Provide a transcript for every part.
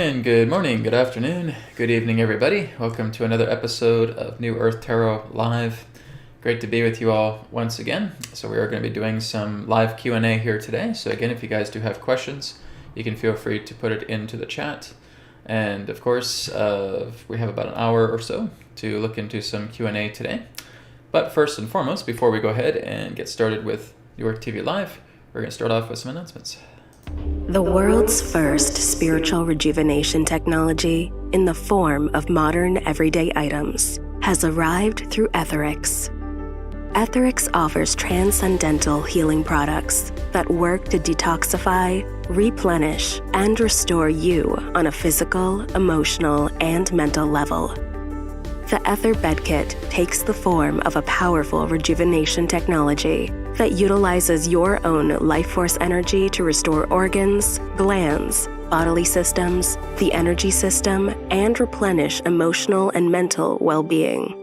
And good morning, good afternoon, good evening, everybody. Welcome to another episode of New Earth Tarot Live. Great to be with you all once again. So we are going to be doing some live Q&A here today. So again, if you guys do have questions, you can feel free to put it into the chat. And of course, we have about an hour or so to look into some Q&A today. But first and foremost, before we go ahead and get started with New Earth TV Live, we're going to start off with some announcements. The world's first spiritual rejuvenation technology in the form of modern everyday items has arrived through AetherX. AetherX offers transcendental healing products that work to detoxify, replenish, and restore you on a physical, emotional, and mental level. The Aether Bed Kit takes the form of a powerful rejuvenation technology that utilizes your own life force energy to restore organs, glands, bodily systems, the energy system, and replenish emotional and mental well-being.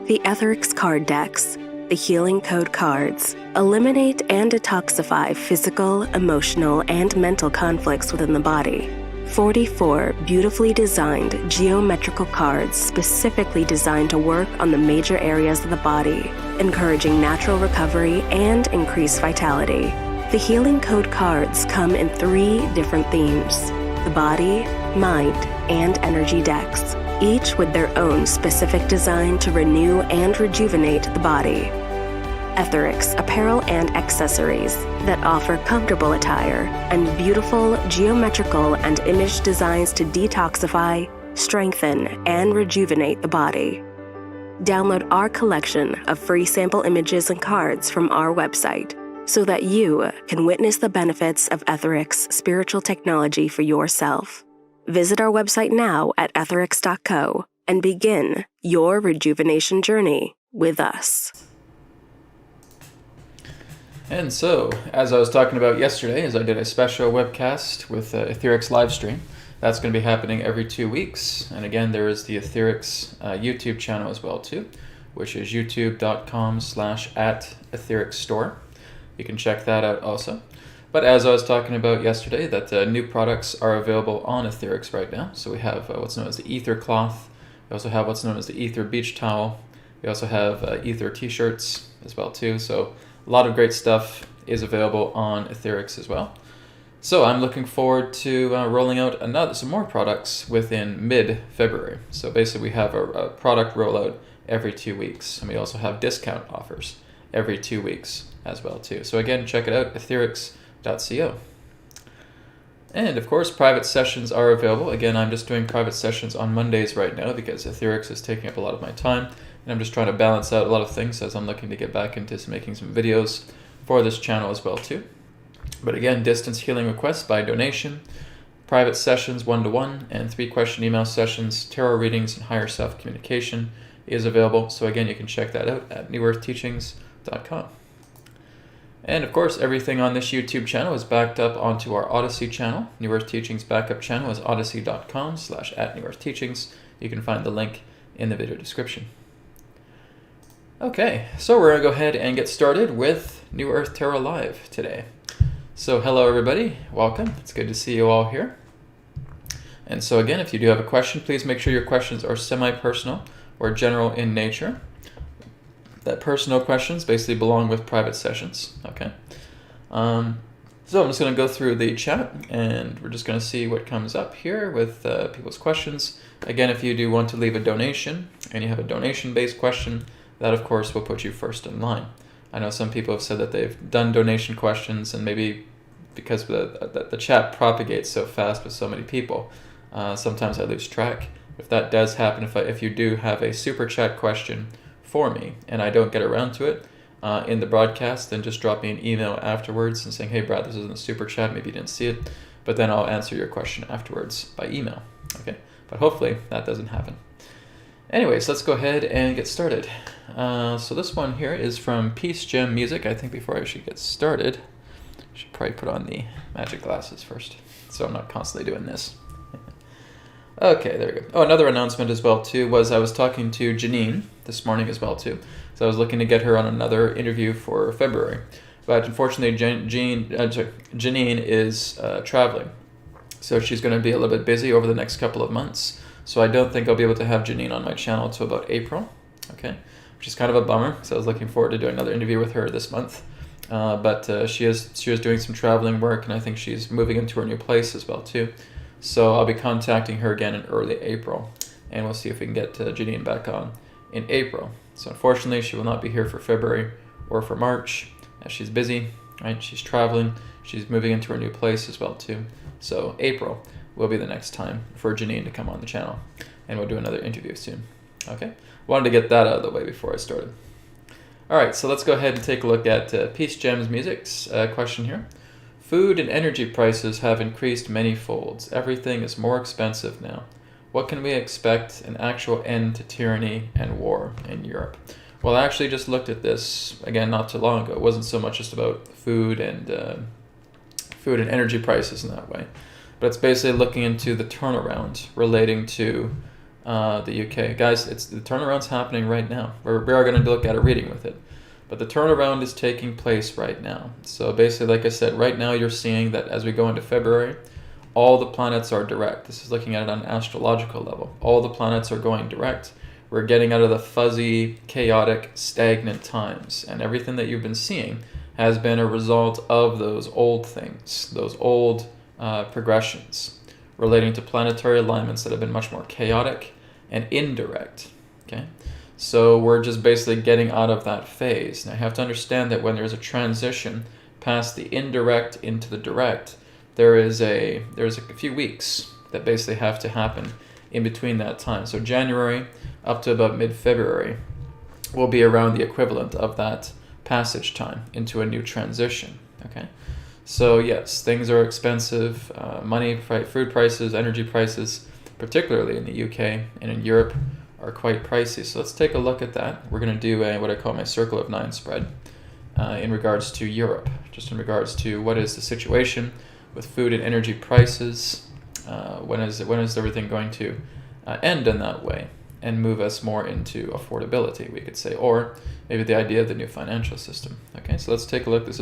The AetherX card decks, the healing code cards, eliminate and detoxify physical, emotional, and mental conflicts within the body. 44 beautifully designed geometrical cards specifically designed to work on the major areas of the body, encouraging natural recovery and increased vitality. The Healing Code cards come in 3 different themes: the body, mind, and energy decks, each with their own specific design to renew and rejuvenate the body. AetherX apparel and accessories that offer comfortable attire and beautiful geometrical and image designs to detoxify, strengthen, and rejuvenate the body. Download our collection of free sample images and cards from our website so that you can witness the benefits of AetherX spiritual technology for yourself. Visit our website now at AetherX.co and begin your rejuvenation journey with us. And so, as I was talking about yesterday, as I did a special webcast with AetherX live stream, that's going to be happening every 2 weeks. And again, there is the AetherX YouTube channel as well too, which is youtube.com/@AetherXstore. You can check that out also. But as I was talking about yesterday, that new products are available on AetherX right now. So we have what's known as the Aether cloth. We also have what's known as the Aether beach towel. We also have Aether t-shirts as well too. So a lot of great stuff is available on AetherX as well. So I'm looking forward to rolling out some more products within mid-February. So basically we have a product rollout every 2 weeks. And we also have discount offers every 2 weeks as well too. So again, check it out, AetherX.co. And of course, private sessions are available. Again, I'm just doing private sessions on Mondays right now because AetherX is taking up a lot of my time. And I'm just trying to balance out a lot of things as I'm looking to get back into making some videos for this channel as well too. But again, distance healing requests by donation, private sessions 1-to-1, and 3-question email sessions, tarot readings, and higher self communication is available. So again, you can check that out at newearthteachings.com. And of course, everything on this YouTube channel is backed up onto our Odyssey channel. New Earth Teachings backup channel is odyssey.com/@newearthteachings. You can find the link in the video description. Okay, so we're going to go ahead and get started with New Earth Tarot Live today. So hello everybody, welcome. It's good to see you all here. And so again, if you do have a question, please make sure your questions are semi-personal or general in nature. That personal questions basically belong with private sessions, okay? So I'm just going to go through the chat and we're just going to see what comes up here with people's questions. Again, if you do want to leave a donation and you have a donation-based question, that of course will put you first in line. I know some people have said that they've done donation questions and maybe because the chat propagates so fast with so many people, sometimes I lose track. If that does happen, if you do have a super chat question for me and I don't get around to it in the broadcast, then just drop me an email afterwards and saying, hey Brad, this isn't a super chat, maybe you didn't see it, but then I'll answer your question afterwards by email, okay? But hopefully that doesn't happen. Anyways, let's go ahead and get started. So this one here is from Peace Gem Music. I think before I should get started, I should probably put on the magic glasses first, so I'm not constantly doing this. Okay, there we go. Oh, another announcement as well too was I was talking to Janine this morning as well too. So I was looking to get her on another interview for February. But unfortunately, Janine is traveling. So she's going to be a little bit busy over the next couple of months. So I don't think I'll be able to have Janine on my channel until about April, okay? Which is kind of a bummer, because I was looking forward to doing another interview with her this month. But she is doing some traveling work, and I think she's moving into her new place as well too. So I'll be contacting her again in early April, and we'll see if we can get Janine back on in April. So unfortunately, she will not be here for February or for March, as she's busy, right? She's traveling, she's moving into her new place as well too. So April will be the next time for Janine to come on the channel, and we'll do another interview soon. Okay, wanted to get that out of the way before I started. All right, so let's go ahead and take a look at Peace Gems Music's question here. Food and energy prices have increased many folds. Everything is more expensive now. What can we expect an actual end to tyranny and war in Europe? Well, I actually just looked at this again not too long ago. It wasn't so much just about food and energy prices in that way, but it's basically looking into the turnaround relating to the UK. Guys, the turnaround's happening right now. We are going to look at a reading with it, but the turnaround is taking place right now. So basically, like I said, right now you're seeing that as we go into February, all the planets are direct. This is looking at it on an astrological level. All the planets are going direct. We're getting out of the fuzzy, chaotic, stagnant times, and everything that you've been seeing has been a result of those old things, those old progressions relating to planetary alignments that have been much more chaotic and indirect, okay? So we're just basically getting out of that phase. Now you have to understand that when there's a transition past the indirect into the direct, there's a few weeks that basically have to happen in between that time. So January up to about mid-February will be around the equivalent of that passage time into a new transition, okay? So yes, things are expensive. Money, food prices, energy prices, particularly in the UK and in Europe, are quite pricey. So let's take a look at that. We're going to do what I call my Circle of Nine spread in regards to Europe, just in regards to what is the situation with food and energy prices. When is everything going to end in that way and move us more into affordability, we could say, or maybe the idea of the new financial system. Okay, so let's take a look. This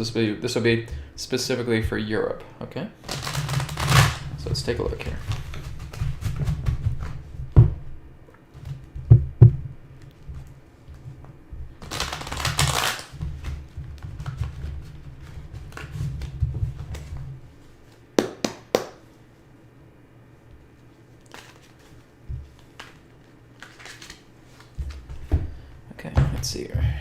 will be specifically for Europe. Okay, so let's take a look here. Okay, let's see here.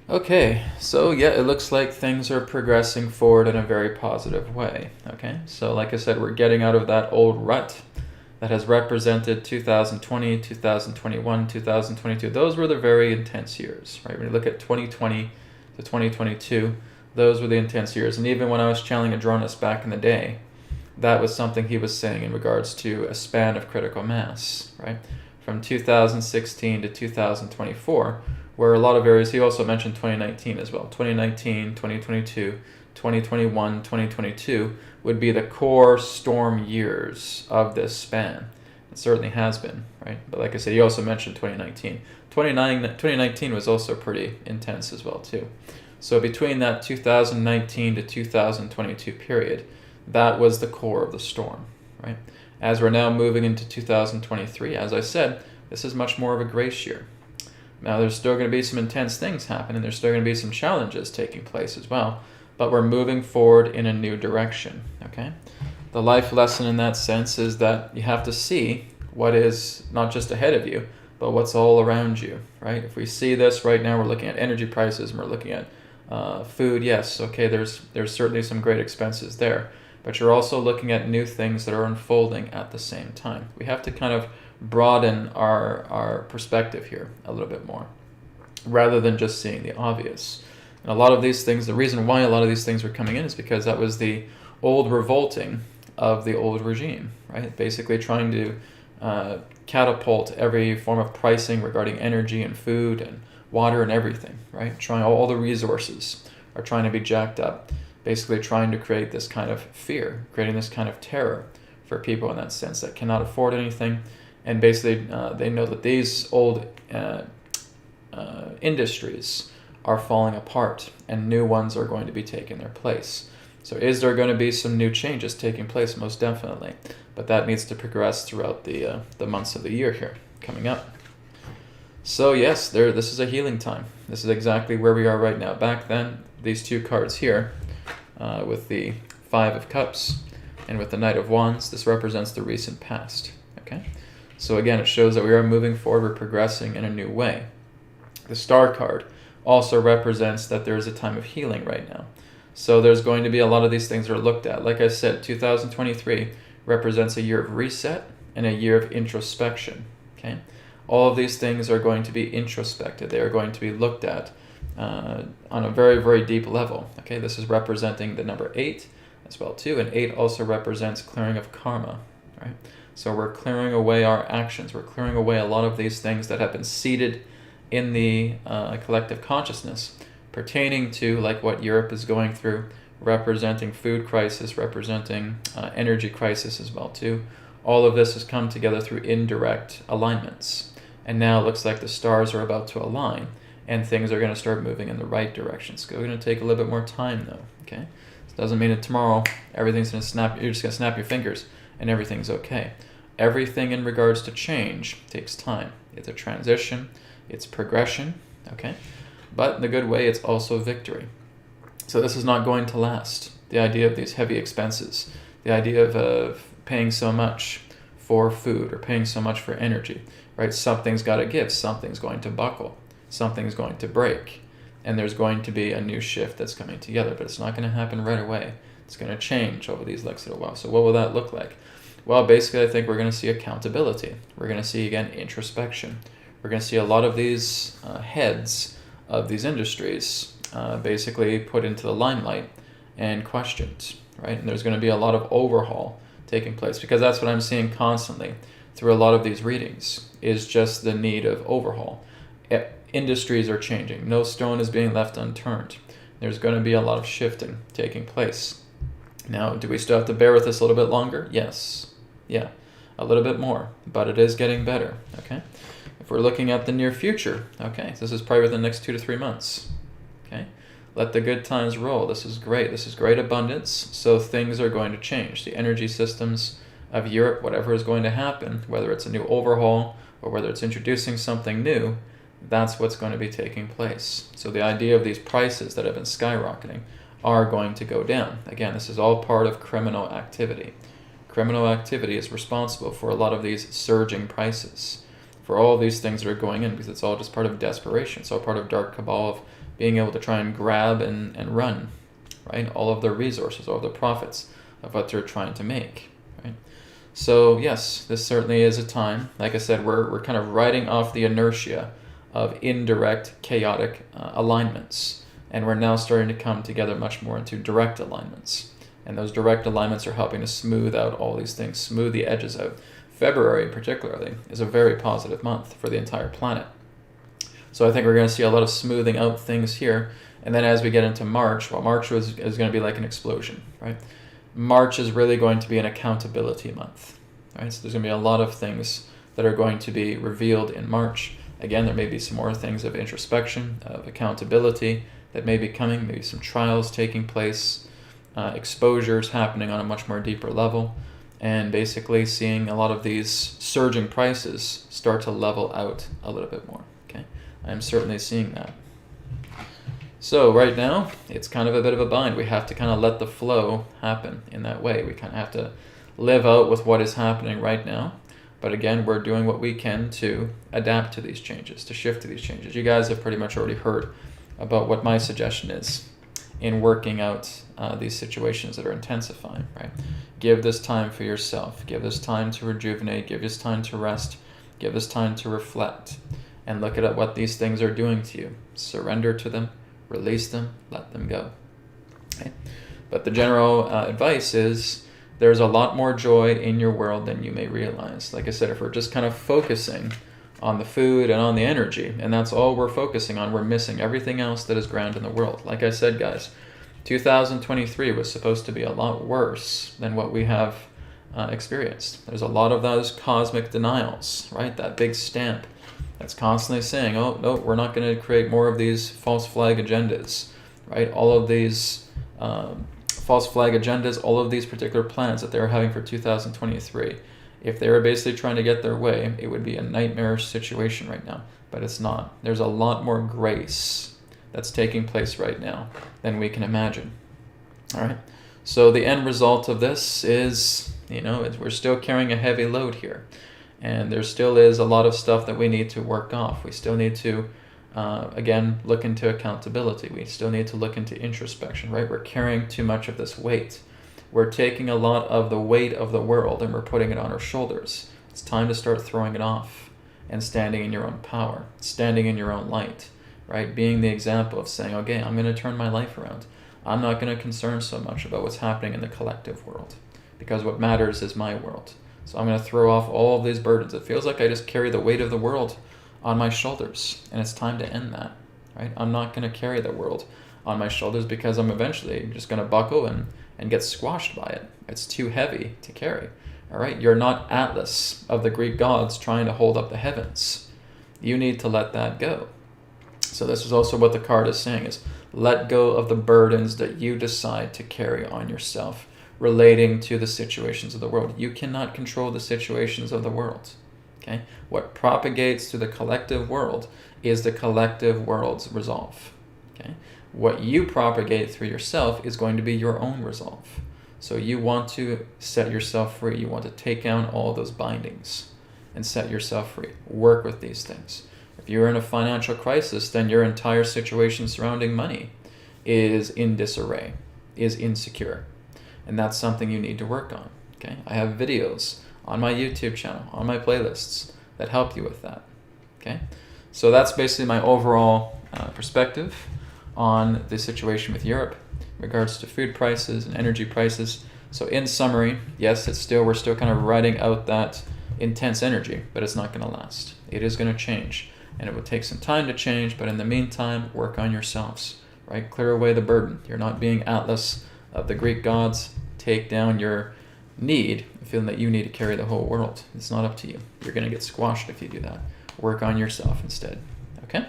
Okay, so yeah, it looks like things are progressing forward in a very positive way. Okay, so like I said, we're getting out of that old rut that has represented 2020, 2021, 2022. Those were the very intense years, right? When you look at 2020 to 2022, those were the intense years. And even when I was channeling Adronis back in the day, that was something he was saying in regards to a span of critical mass, right? From 2016 to 2024, where a lot of areas, he also mentioned 2019 as well. 2019, 2022, 2021, 2022 would be the core storm years of this span. It certainly has been, right? But like I said, he also mentioned 2019. 2019 was also pretty intense as well too. So between that 2019 to 2022 period, that was the core of the storm, right? As we're now moving into 2023, as I said, this is much more of a grace year. Now there's still going to be some intense things happening. There's still going to be some challenges taking place as well. But we're moving forward in a new direction, okay? The life lesson in that sense is that you have to see what is not just ahead of you, but what's all around you, right? If we see this right now, we're looking at energy prices and we're looking at food. Yes, okay, there's certainly some great expenses there, but you're also looking at new things that are unfolding at the same time. We have to kind of broaden our perspective here a little bit more, rather than just seeing the obvious. And a lot of these things, the reason why a lot of these things were coming in is because that was the old revolting of the old regime, right? Basically trying to catapult every form of pricing regarding energy and food and water and everything, right? Trying all the resources are trying to be jacked up, basically trying to create this kind of fear, creating this kind of terror for people in that sense that cannot afford anything. And basically, they know that these old industries are falling apart and new ones are going to be taking their place. So is there going to be some new changes taking place? Most definitely. But that needs to progress throughout the months of the year here coming up. So yes, this is a healing time. This is exactly where we are right now. Back then, these two cards here, with the Five of Cups and with the Knight of Wands, this represents the recent past. Okay? So again, it shows that we are moving forward, we're progressing in a new way. The Star card also represents that there is a time of healing right now. So there's going to be a lot of these things that are looked at. Like I said, 2023 represents a year of reset and a year of introspection. Okay? All of these things are going to be introspected. They are going to be looked at on a very, very deep level. Okay, this is representing the number 8 as well too, and 8 also represents clearing of karma. Right? So we're clearing away our actions. We're clearing away a lot of these things that have been seeded in the collective consciousness, pertaining to like what Europe is going through, representing food crisis, representing energy crisis as well too. All of this has come together through indirect alignments. And now it looks like the stars are about to align and things are going to start moving in the right direction. It's going to take a little bit more time though, okay? It doesn't mean that tomorrow everything's going to snap, you're just going to snap your fingers and everything's okay. Everything in regards to change takes time. It's a transition, it's progression, okay? But in the good way, it's also victory. So this is not going to last. The idea of these heavy expenses, the idea of paying so much for food or paying so much for energy, right? Something's got to give, something's going to buckle, something's going to break, and there's going to be a new shift that's coming together, but it's not going to happen right away. It's going to change over these next little while. So what will that look like? Well, basically, I think we're going to see accountability. We're going to see, again, introspection. We're going to see a lot of these heads of these industries basically put into the limelight and questioned, right? And there's going to be a lot of overhaul taking place, because that's what I'm seeing constantly through a lot of these readings, is just the need of overhaul. Industries are changing. No stone is being left unturned. There's going to be a lot of shifting taking place. Now, do we still have to bear with this a little bit longer? Yes. Yeah, a little bit more, but it is getting better, okay? If we're looking at the near future, okay, this is probably within the next 2 to 3 months, okay? Let the good times roll. This is great. This is great abundance, so things are going to change. The energy systems of Europe, whatever is going to happen, whether it's a new overhaul or whether it's introducing something new, that's what's going to be taking place. So the idea of these prices that have been skyrocketing are going to go down. Again, this is all part of criminal activity. Criminal activity is responsible for a lot of these surging prices, for all of these things that are going in, because it's all just part of desperation. It's all part of dark cabal of being able to try and grab and run, right? All of their resources, all of the profits of what they're trying to make, right? So yes, this certainly is a time. Like I said, we're kind of riding off the inertia of indirect, chaotic alignments, and we're now starting to come together much more into direct alignments. And those direct alignments are helping to smooth out all these things, smooth the edges out. February, particularly, is a very positive month for the entire planet. So I think we're going to see a lot of smoothing out things here. And then as we get into March, well, March is going to be like an explosion, right? March is really going to be an accountability month, right? So there's going to be a lot of things that are going to be revealed in March. Again, there may be some more things of introspection, of accountability that may be coming, maybe some trials taking place, exposures happening on a much more deeper level, and basically seeing a lot of these surging prices start to level out a little bit more. Okay, I'm certainly seeing that. So right now, it's kind of a bit of a bind. We have to kind of let the flow happen in that way. We kind of have to live out with what is happening right now. But again, we're doing what we can to adapt to these changes, to shift to these changes. You guys have pretty much already heard about what my suggestion is in working out these situations that are intensifying, right? Give this time for yourself. Give this time to rejuvenate. Give this time to rest. Give this time to reflect and look at what these things are doing to you. Surrender to them, release them, let them go. Okay? But the general advice is there's a lot more joy in your world than you may realize. Like I said, if we're just kind of focusing on the food and on the energy, and that's all we're focusing on, we're missing everything else that is grand in the world. Like I said, guys, 2023 was supposed to be a lot worse than what we have experienced. There's a lot of those cosmic denials, right? That big stamp that's constantly saying, oh, no, we're not going to create more of these false flag agendas, right? All of these false flag agendas, all of these particular plans that they're having for 2023. If they were basically trying to get their way, it would be a nightmarish situation right now, but it's not. There's a lot more grace that's taking place right now than we can imagine. All right. So the end result of this is, we're still carrying a heavy load here. And there still is a lot of stuff that we need to work off. We still need to, again, look into accountability. We still need to look into introspection, right? We're carrying too much of this weight. We're taking a lot of the weight of the world and we're putting it on our shoulders. It's time to start throwing it off and standing in your own power, standing in your own light, right? Being the example of saying, okay, I'm going to turn my life around. I'm not going to concern so much about what's happening in the collective world because what matters is my world. So I'm going to throw off all of these burdens. It feels like I just carry the weight of the world on my shoulders, and it's time to end that, right? I'm not going to carry the world on my shoulders because I'm eventually just going to buckle and get squashed by it. It's too heavy to carry, all right? You're not Atlas of the Greek gods trying to hold up the heavens. You need to let that go. So this is also what the card is saying is let go of the burdens that you decide to carry on yourself relating to the situations of the world. You cannot control the situations of the world. Okay? What propagates through the collective world is the collective world's resolve. Okay? What you propagate through yourself is going to be your own resolve. So you want to set yourself free. You want to take down all those bindings and set yourself free. Work with these things. If you're in a financial crisis, then your entire situation surrounding money is in disarray, is insecure. And that's something you need to work on. Okay? I have videos on my YouTube channel, on my playlists that help you with that. Okay? So that's basically my overall perspective on the situation with Europe in regards to food prices and energy prices. So in summary, yes, we're still kind of riding out that intense energy, but it's not going to last. It is going to change, and it will take some time to change, but in the meantime, work on yourselves, right? Clear away the burden. You're not being Atlas of the Greek gods. Take down your need, feeling that you need to carry the whole world. It's not up to you. You're going to get squashed if you do that. Work on yourself instead. Okay?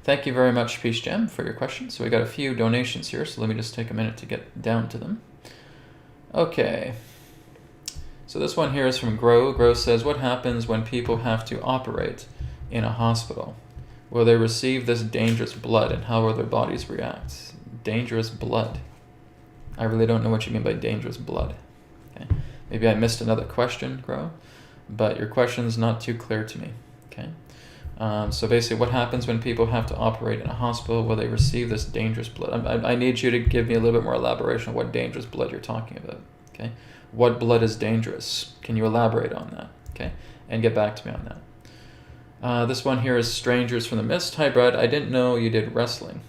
Thank you very much, Peace Gem, for your question. So we got a few donations here, so let me just take a minute to get down to them. Okay. So this one here is from Grow. Grow says, what happens when people have to operate in a hospital? Will they receive this dangerous blood, and how will their bodies react? Dangerous blood. I really don't know what you mean by dangerous blood. Okay. Maybe I missed another question, Grow, but your question is not too clear to me. Okay. So basically, what happens when people have to operate in a hospital? Will they receive this dangerous blood? I need you to give me a little bit more elaboration on what dangerous blood you're talking about. Okay. What blood is dangerous? Can you elaborate on that? Okay. And get back to me on that. This one here is Strangers from the Mist. Hi, Brad. I didn't know you did wrestling.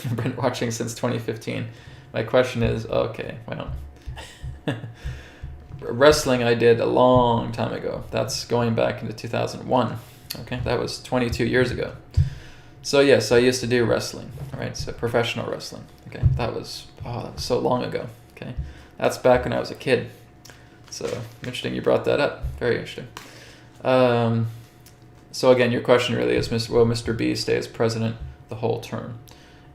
I've been watching since 2015. My question is, okay, well, wrestling I did a long time ago. That's going back into 2001. Okay, that was 22 years ago. So yes, I used to do wrestling, right? So professional wrestling. Okay, that was so long ago. Okay, that's back when I was a kid. So interesting you brought that up. Very interesting. So again, your question really is, will Mr. B stay as president the whole term?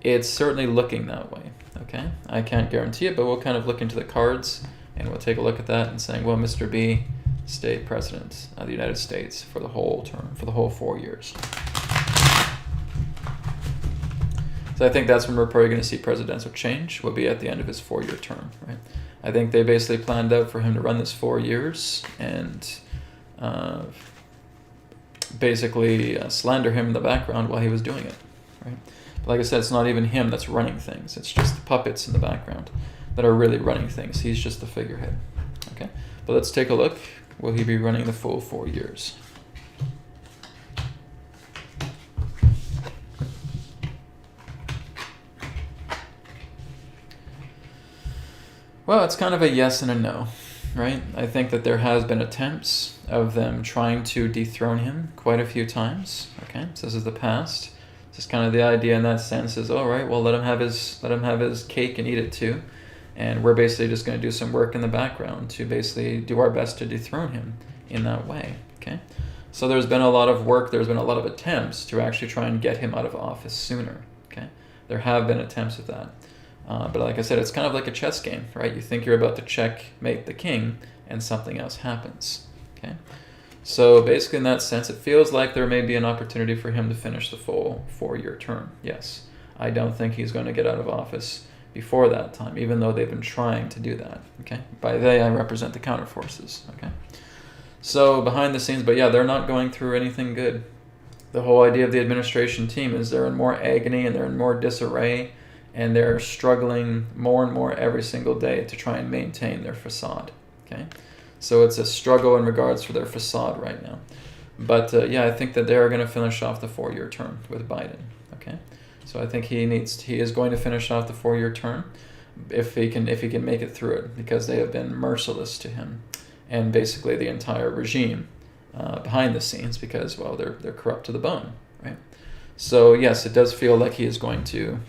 It's certainly looking that way. Okay, I can't guarantee it, but we'll kind of look into the cards and we'll take a look at that and saying, will Mr. B stay president of the United States for the whole term, for the whole 4 years? So I think that's when we're probably going to see presidential change, will be at the end of his 4-year term, right? I think they basically planned out for him to run this 4 years and basically slander him in the background while he was doing it, right? But like I said, it's not even him that's running things. It's just the puppets in the background that are really running things. He's just the figurehead, okay? But let's take a look. Will he be running the full 4 years? Well, it's kind of a yes and a no, right? I think that there has been attempts of them trying to dethrone him quite a few times, okay? So this is the past. This is kind of the idea in that sense is, all right, well, let him have his cake and eat it too. And we're basically just going to do some work in the background to basically do our best to dethrone him in that way, okay? So there's been a lot of work, there's been a lot of attempts to actually try and get him out of office sooner, okay? There have been attempts at that. But like I said, it's kind of like a chess game, right? You think you're about to checkmate the king, and something else happens, okay? So basically in that sense, it feels like there may be an opportunity for him to finish the full 4-year term, yes. I don't think he's going to get out of office before that time, even though they've been trying to do that, okay? By they, I represent the counterforces, okay? So behind the scenes, but yeah, they're not going through anything good. The whole idea of the administration team is they're in more agony and they're in more disarray, and they're struggling more and more every single day to try and maintain their facade, okay? So it's a struggle in regards for their facade right now. But yeah, I think that they're going to finish off the 4-year term with Biden, okay? So I think he is going to finish off the 4-year term if he can make it through it, because they have been merciless to him and basically the entire regime behind the scenes, because, well, they're corrupt to the bone, right? So yes, it does feel like he is going to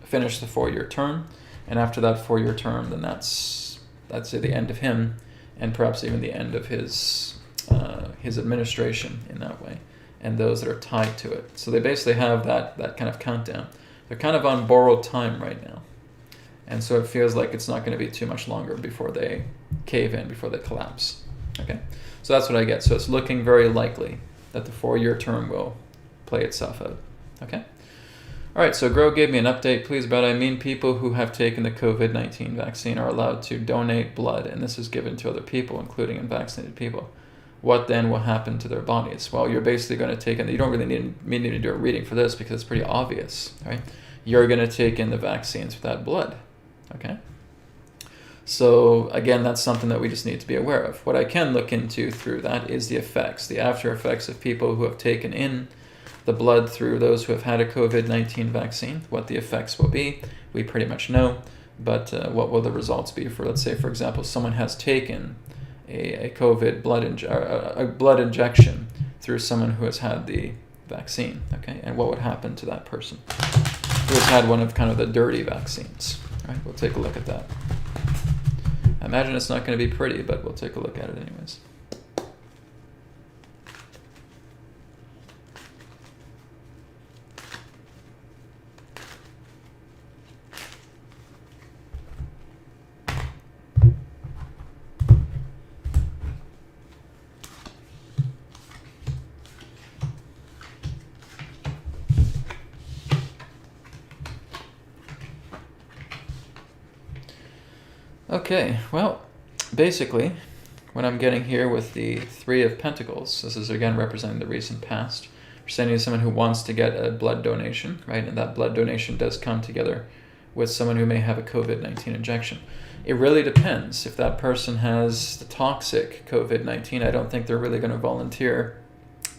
finish the 4-year term, and after that 4-year term, then that's the end of him, and perhaps even the end of his administration in that way, and those that are tied to it. So they basically have that kind of countdown. They're kind of on borrowed time right now. And so it feels like it's not going to be too much longer before they cave in, before they collapse. Okay? So that's what I get. So it's looking very likely that the 4-year term will play itself out. Okay? All right, so Grow gave me an update. Please, but I mean people who have taken the COVID-19 vaccine are allowed to donate blood, and this is given to other people, including unvaccinated people. What then will happen to their bodies? Well, you're basically going to take in, you don't really need to do a reading for this because it's pretty obvious, right? You're going to take in the vaccines with that blood, okay? So again, that's something that we just need to be aware of. What I can look into through that is the effects, the after effects of people who have taken in the blood through those who have had a COVID-19 vaccine, what the effects will be. We pretty much know, but what will the results be for, let's say, for example, someone has taken a COVID blood injection through someone who has had the vaccine, okay? And what would happen to that person who has had one of kind of the dirty vaccines, right? We'll take a look at that. I imagine it's not going to be pretty, but we'll take a look at it anyways. Okay, well, basically, what I'm getting here with the 3 of Pentacles, this is again representing the recent past, presenting to someone who wants to get a blood donation, right? And that blood donation does come together with someone who may have a COVID-19 injection. It really depends. If that person has the toxic COVID-19, I don't think they're really going to volunteer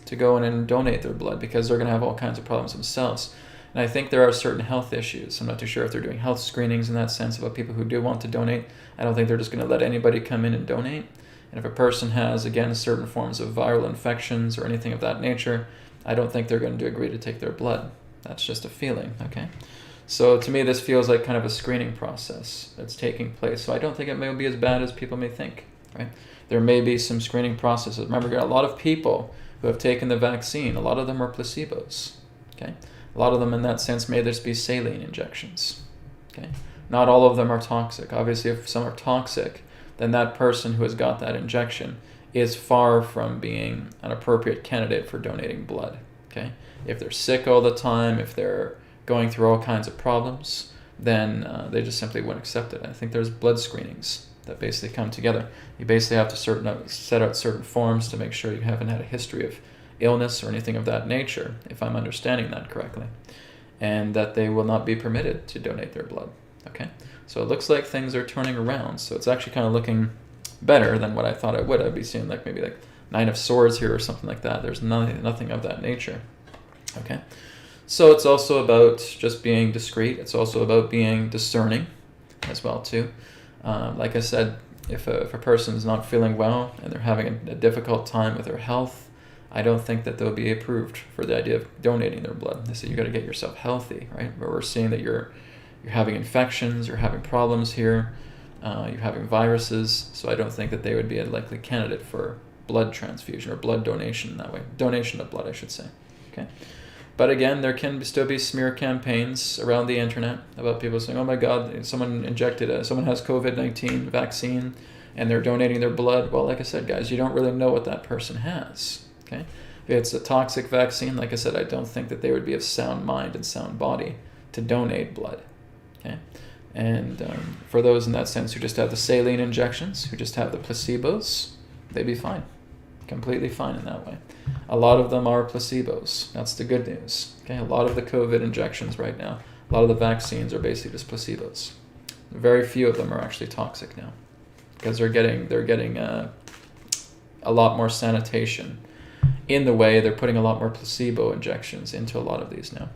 to go in and donate their blood, because they're going to have all kinds of problems themselves. And I think there are certain health issues. I'm not too sure if they're doing health screenings in that sense about people who do want to donate. I don't think they're just going to let anybody come in and donate. And if a person has, again, certain forms of viral infections or anything of that nature, I don't think they're going to agree to take their blood. That's just a feeling, okay? So to me, this feels like kind of a screening process that's taking place. So I don't think it may be as bad as people may think, right? There may be some screening processes. Remember, a lot of people who have taken the vaccine, a lot of them are placebos, okay? A lot of them in that sense may just be saline injections, okay? Not all of them are toxic. Obviously, if some are toxic, then that person who has got that injection is far from being an appropriate candidate for donating blood, okay? If they're sick all the time, if they're going through all kinds of problems, then they just simply wouldn't accept it. I think there's blood screenings that basically come together. You basically have to set out certain forms to make sure you haven't had a history of illness or anything of that nature, if I'm understanding that correctly, and that they will not be permitted to donate their blood, okay? So it looks like things are turning around, so it's actually kind of looking better than what I thought it would. I'd be seeing like maybe like 9 of Swords here or something like that. There's nothing of that nature, okay? So it's also about just being discreet. It's also about being discerning as well too. Like I said, if a person's not feeling well and they're having a difficult time with their health, I don't think that they'll be approved for the idea of donating their blood. They say you got to get yourself healthy, right? But we're seeing that you're having infections, you're having problems here. You're having viruses, so I don't think that they would be a likely candidate for blood transfusion or blood donation that way. Donation of blood, I should say. Okay. But again, there can still be smear campaigns around the internet about people saying, oh my God, someone has COVID-19 vaccine and they're donating their blood. Well, like I said, guys, you don't really know what that person has. Okay. If it's a toxic vaccine, like I said, I don't think that they would be of sound mind and sound body to donate blood. Okay. And for those in that sense who just have the saline injections, who just have the placebos, they'd be fine. Completely fine in that way. A lot of them are placebos. That's the good news. Okay, a lot of the COVID injections right now, a lot of the vaccines are basically just placebos. Very few of them are actually toxic now, because they're getting a lot more sanitation. In the way, they're putting a lot more placebo injections into a lot of these now.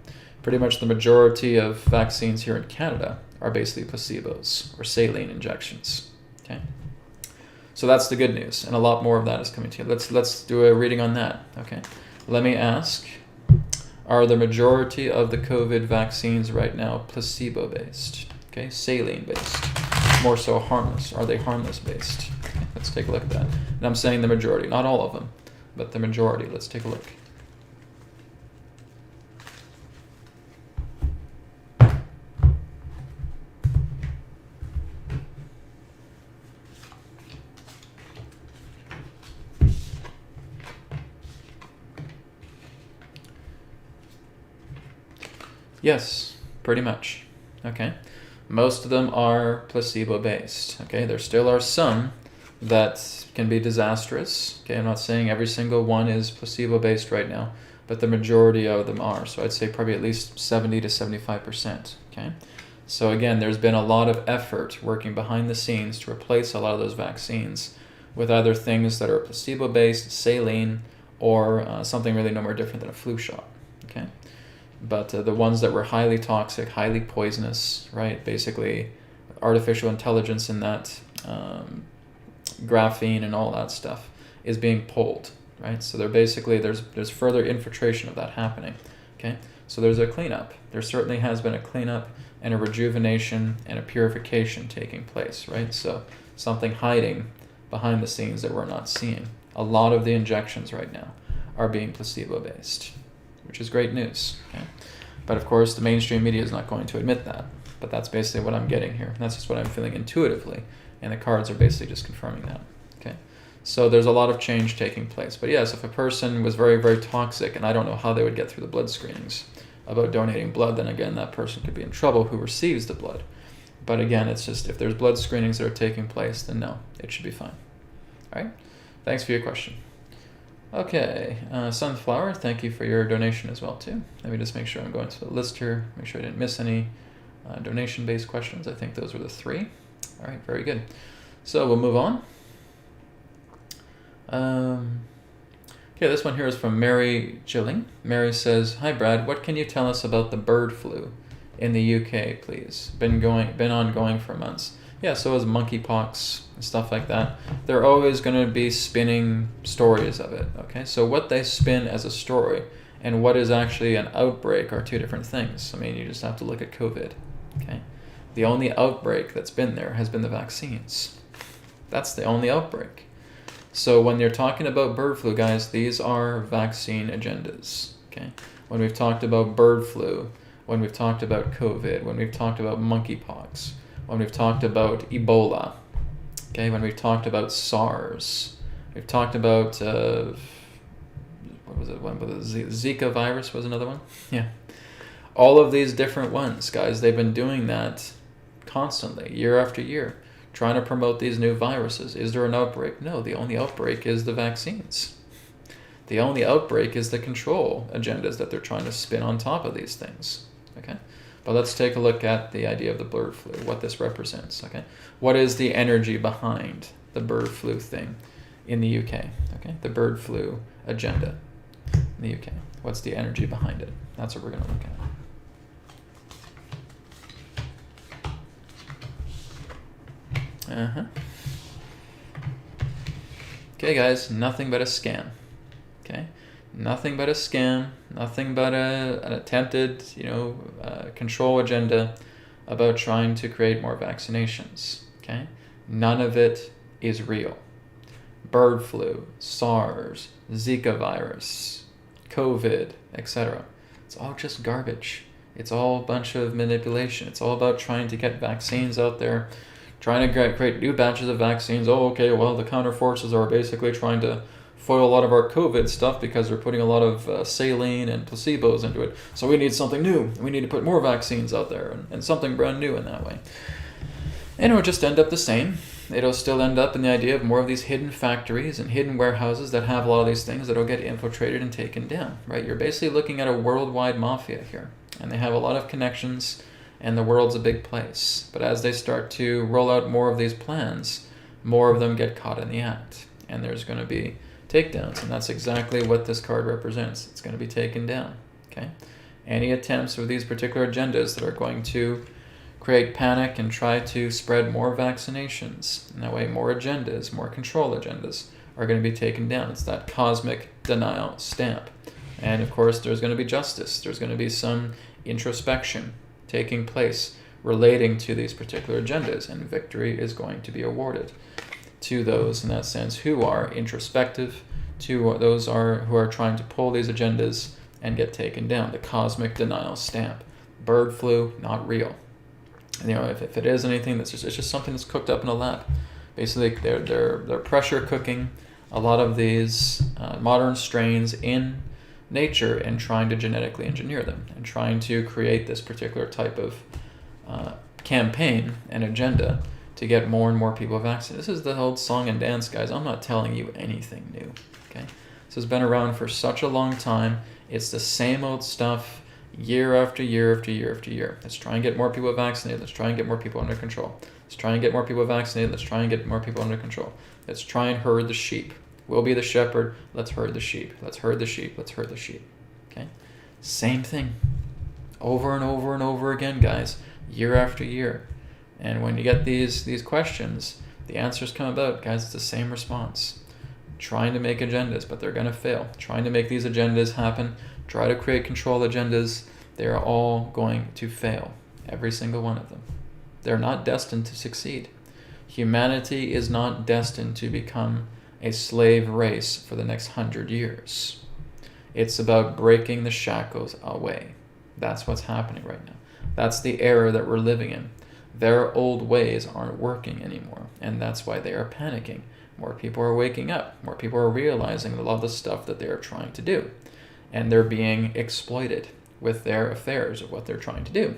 Pretty much the majority of vaccines here in Canada are basically placebos or saline injections. Okay. So that's the good news, and a lot more of that is coming to you. Let's do a reading on that. Okay, let me ask: are the majority of the COVID vaccines right now placebo-based? Okay, saline-based, more so harmless. Are they harmless-based? Okay, let's take a look at that. And I'm saying the majority, not all of them, but the majority. Let's take a look. Yes, pretty much. Okay. Most of them are placebo-based. Okay. There still are some that can be disastrous. Okay. I'm not saying every single one is placebo-based right now, but the majority of them are. So I'd say probably at least 70 to 75%. Okay. So again, there's been a lot of effort working behind the scenes to replace a lot of those vaccines with either things that are placebo-based, saline, or something really no more different than a flu shot. Okay. But the ones that were highly toxic, highly poisonous, right? Basically, artificial intelligence in that, graphene and all that stuff is being pulled, right? So they're basically, there's further infiltration of that happening, okay? So there's a cleanup. There certainly has been a cleanup and a rejuvenation and a purification taking place, right? So something hiding behind the scenes that we're not seeing. A lot of the injections right now are being placebo-based, which is great news. Okay? But of course, the mainstream media is not going to admit that. But that's basically what I'm getting here. That's just what I'm feeling intuitively. And the cards are basically just confirming that. Okay? So there's a lot of change taking place. But yes, if a person was very, very toxic, and I don't know how they would get through the blood screenings about donating blood, then again, that person could be in trouble who receives the blood. But again, it's just, if there's blood screenings that are taking place, then no, it should be fine. All right? Thanks for your question. Okay, Sunflower, thank you for your donation as well too. Let me just make sure I'm going to the list here, make sure I didn't miss any donation-based questions. I think those were the 3. All right, very good. So we'll move on. Okay, this one here is from Mary Gilling. Mary says, "Hi Brad, what can you tell us about the bird flu in the UK, please? Been ongoing for months." Yeah, so is monkeypox and stuff like that. They're always going to be spinning stories of it, okay? So what they spin as a story and what is actually an outbreak are 2 different things. I mean, you just have to look at COVID, okay? The only outbreak that's been there has been the vaccines. That's the only outbreak. So when you're talking about bird flu, guys, these are vaccine agendas, okay? When we've talked about bird flu, when we've talked about COVID, when we've talked about monkeypox, when we've talked about Ebola, okay, when we've talked about SARS, we've talked about, what was it, Zika virus was another one? Yeah. All of these different ones, guys, they've been doing that constantly, year after year, trying to promote these new viruses. Is there an outbreak? No, the only outbreak is the vaccines. The only outbreak is the control agendas that they're trying to spin on top of these things, okay? But let's take a look at the idea of the bird flu, what this represents, okay? What is the energy behind the bird flu thing in the UK, okay? The bird flu agenda in the UK. What's the energy behind it? That's what we're going to look at. Okay, guys, nothing but a scam, okay? Nothing but a scam, nothing but an attempted, control agenda about trying to create more vaccinations. Okay? None of it is real. Bird flu, SARS, Zika virus, COVID, etc. It's all just garbage. It's all a bunch of manipulation. It's all about trying to get vaccines out there, trying to create new batches of vaccines. Oh, okay, well, the counter forces are basically trying to foil a lot of our COVID stuff because they're putting a lot of saline and placebos into it. So we need something new. We need to put more vaccines out there and something brand new in that way. And it'll just end up the same. It'll still end up in the idea of more of these hidden factories and hidden warehouses that have a lot of these things that'll get infiltrated and taken down, right? You're basically looking at a worldwide mafia here, and they have a lot of connections, and the world's a big place. But as they start to roll out more of these plans, more of them get caught in the act, and there's going to be takedowns, and that's exactly what this card represents. It's going to be taken down, okay? Any attempts with these particular agendas that are going to create panic and try to spread more vaccinations, and that way more agendas, more control agendas are going to be taken down. It's that cosmic denial stamp. And of course, there's going to be justice. There's going to be some introspection taking place relating to these particular agendas, and victory is going to be awarded to those, in that sense, who are introspective, to those who are trying to pull these agendas and get taken down. The cosmic denial stamp. Bird flu, not real. And, if it is anything, it's just something that's cooked up in a lab. Basically, they're pressure cooking a lot of these modern strains in nature and trying to genetically engineer them and trying to create this particular type of campaign and agenda to get more and more people vaccinated. This is the old song and dance, guys. I'm not telling you anything new. Okay, this has been around for such a long time. It's the same old stuff. Year after year after year after year. Let's try and get more people vaccinated. Let's try and get more people under control. Let's try and get more people vaccinated. Let's try and get more people under control. Let's try and herd the sheep. We'll be the shepherd. Let's herd the sheep. Let's herd the sheep. Let's herd the sheep. Okay? Same thing. Over and over and over again, guys. Year after year. And when you get these questions, the answers come about, guys. It's the same response. Trying to make agendas, but they're going to fail. Trying to make these agendas happen. Try to create control agendas. They're all going to fail. Every single one of them. They're not destined to succeed. Humanity is not destined to become a slave race for the next 100 years. It's about breaking the shackles away. That's what's happening right now. That's the era that we're living in. Their old ways aren't working anymore, and that's why they are panicking. More people are waking up. More people are realizing a lot of the stuff that they are trying to do. And they're being exploited with their affairs of what they're trying to do.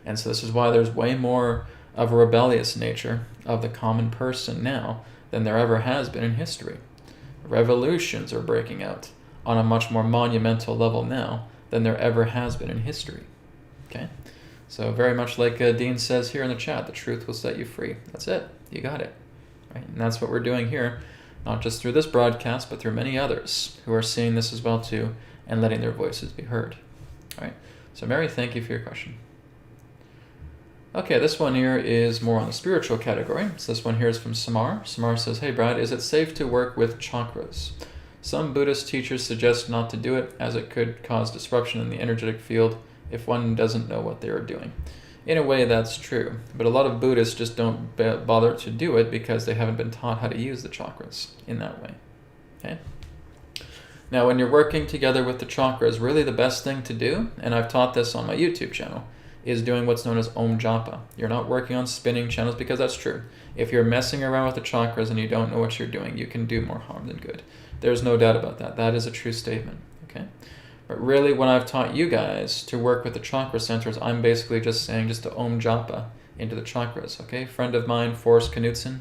And so this is why there's way more of a rebellious nature of the common person now than there ever has been in history. Revolutions are breaking out on a much more monumental level now than there ever has been in history. Okay? So very much like Dean says here in the chat, the truth will set you free. That's it. You got it. Right? And that's what we're doing here. Not just through this broadcast, but through many others who are seeing this as well too and letting their voices be heard. All right. So Mary, thank you for your question. Okay, this one here is more on the spiritual category. So this one here is from Samar. Samar says, hey Brad, is it safe to work with chakras? Some Buddhist teachers suggest not to do it as it could cause disruption in the energetic field if one doesn't know what they are doing. In a way, that's true, but a lot of Buddhists just don't bother to do it because they haven't been taught how to use the chakras in that way. Okay? Now, when you're working together with the chakras, really the best thing to do, and I've taught this on my YouTube channel, is doing what's known as Om Japa. You're not working on spinning channels because that's true. If you're messing around with the chakras and you don't know what you're doing, you can do more harm than good. There's no doubt about that. That is a true statement. Okay? But really, when I've taught you guys to work with the chakra centers, I'm basically just saying just to Om Japa into the chakras, okay? A friend of mine, Forrest Knudsen,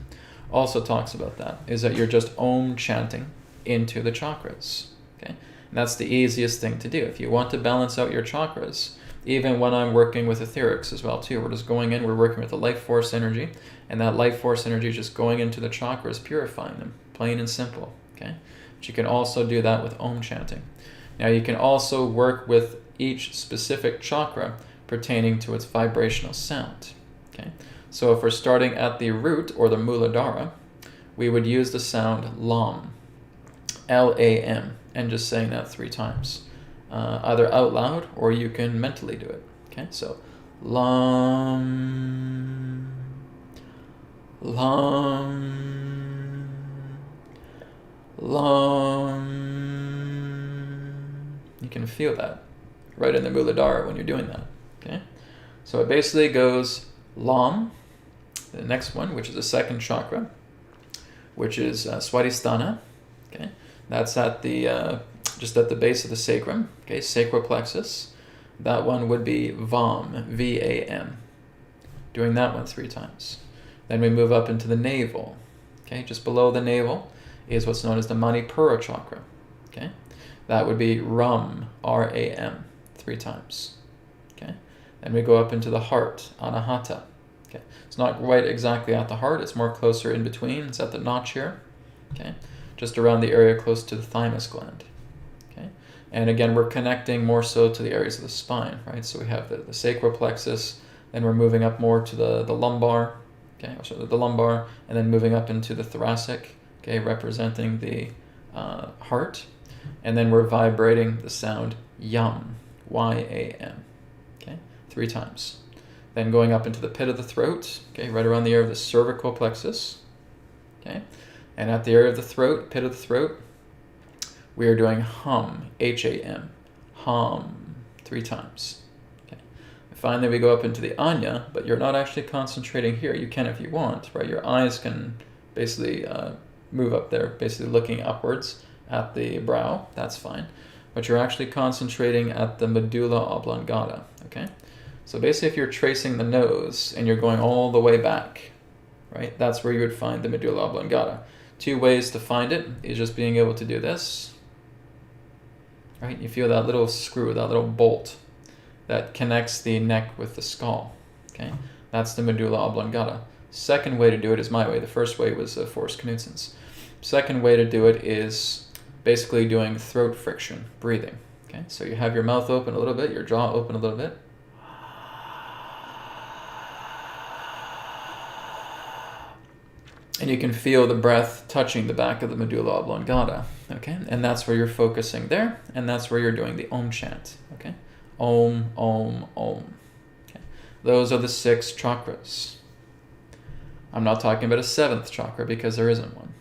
also talks about that, is that you're just Om chanting into the chakras, okay? And that's the easiest thing to do. If you want to balance out your chakras, even when I'm working with AetherX as well too, we're just going in, we're working with the life force energy, and that life force energy is just going into the chakras, purifying them, plain and simple, okay? But you can also do that with Om chanting. Now you can also work with each specific chakra pertaining to its vibrational sound. Okay? So if we're starting at the root or the Muladhara, we would use the sound LAM, L-A-M, and just saying that 3 times. Either out loud or you can mentally do it. Okay? So LAM, Lam. Lam. You can feel that right in the Muladhara when you're doing that. Okay? So it basically goes Lam, the next one, which is the second chakra, which is Swadhisthana. Okay? That's at the just at the base of the sacrum, okay, sacral plexus. That one would be Vam, V-A-M. Doing that one 3 times. Then we move up into the navel. Okay, just below the navel is what's known as the Manipura chakra. Okay, that would be Ram, R-A-M, 3 times. Okay, then we go up into the heart, Anahata. Okay, it's not right exactly at the heart, it's more closer in between. It's at the notch here. Okay, just around the area close to the thymus gland. Okay, and again, we're connecting more so to the areas of the spine, right? So we have the sacral plexus, then we're moving up more to the lumbar, okay, so the lumbar, and then moving up into the thoracic, okay, representing the heart, and then we're vibrating the sound Yam, Y-A-M, okay, 3 times. Then going up into the pit of the throat, okay, right around the area of the cervical plexus, okay, and at the area of the throat, pit of the throat, we are doing Hum, H-A-M, Hum, 3 times. Okay. Finally, we go up into the Anya, but you're not actually concentrating here. You can if you want, right? Your eyes can basically move up there, basically looking upwards at the brow. That's fine. But you're actually concentrating at the medulla oblongata, okay? So basically, if you're tracing the nose and you're going all the way back, right, that's where you would find the medulla oblongata. 2 ways to find it is just being able to do this, right? You feel that little screw, that little bolt that connects the neck with the skull, okay? That's the medulla oblongata. Second way to do it is my way. The first way was Forrest Knutson's. Second way to do it is basically doing throat friction, breathing, okay? So you have your mouth open a little bit, your jaw open a little bit. And you can feel the breath touching the back of the medulla oblongata, okay? And that's where you're focusing there, and that's where you're doing the Om chant, okay? Om, Om, Om. Okay. Those are the 6 chakras. I'm not talking about a 7th chakra because there isn't one,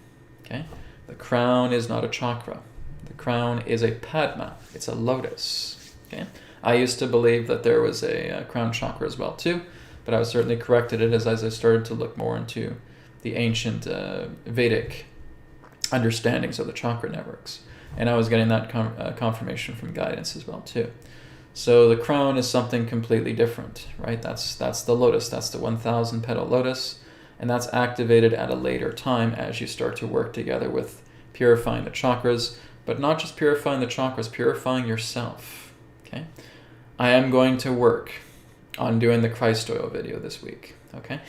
okay? The crown is not a chakra. The crown is a padma. It's a lotus, okay? I used to believe that there was a crown chakra as well too, but I was certainly corrected it as I started to look more into the ancient Vedic understandings of the chakra networks. And I was getting that confirmation from guidance as well too. So the crown is something completely different, right? That's the lotus, that's the 1,000 petal lotus, and that's activated at a later time as you start to work together with purifying the chakras, but not just purifying the chakras, purifying yourself, okay? I am going to work on doing the Christ oil video this week, okay?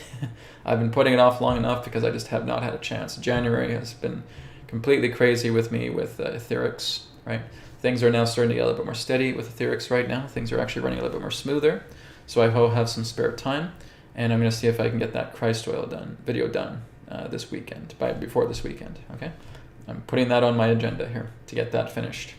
I've been putting it off long enough because I just have not had a chance. January has been completely crazy with me with AetherX, right? Things are now starting to get a little bit more steady with AetherX right now. Things are actually running a little bit more smoother. So I will have some spare time, and I'm going to see if I can get that Christ oil video done this weekend, before this weekend, okay? I'm putting that on my agenda here to get that finished,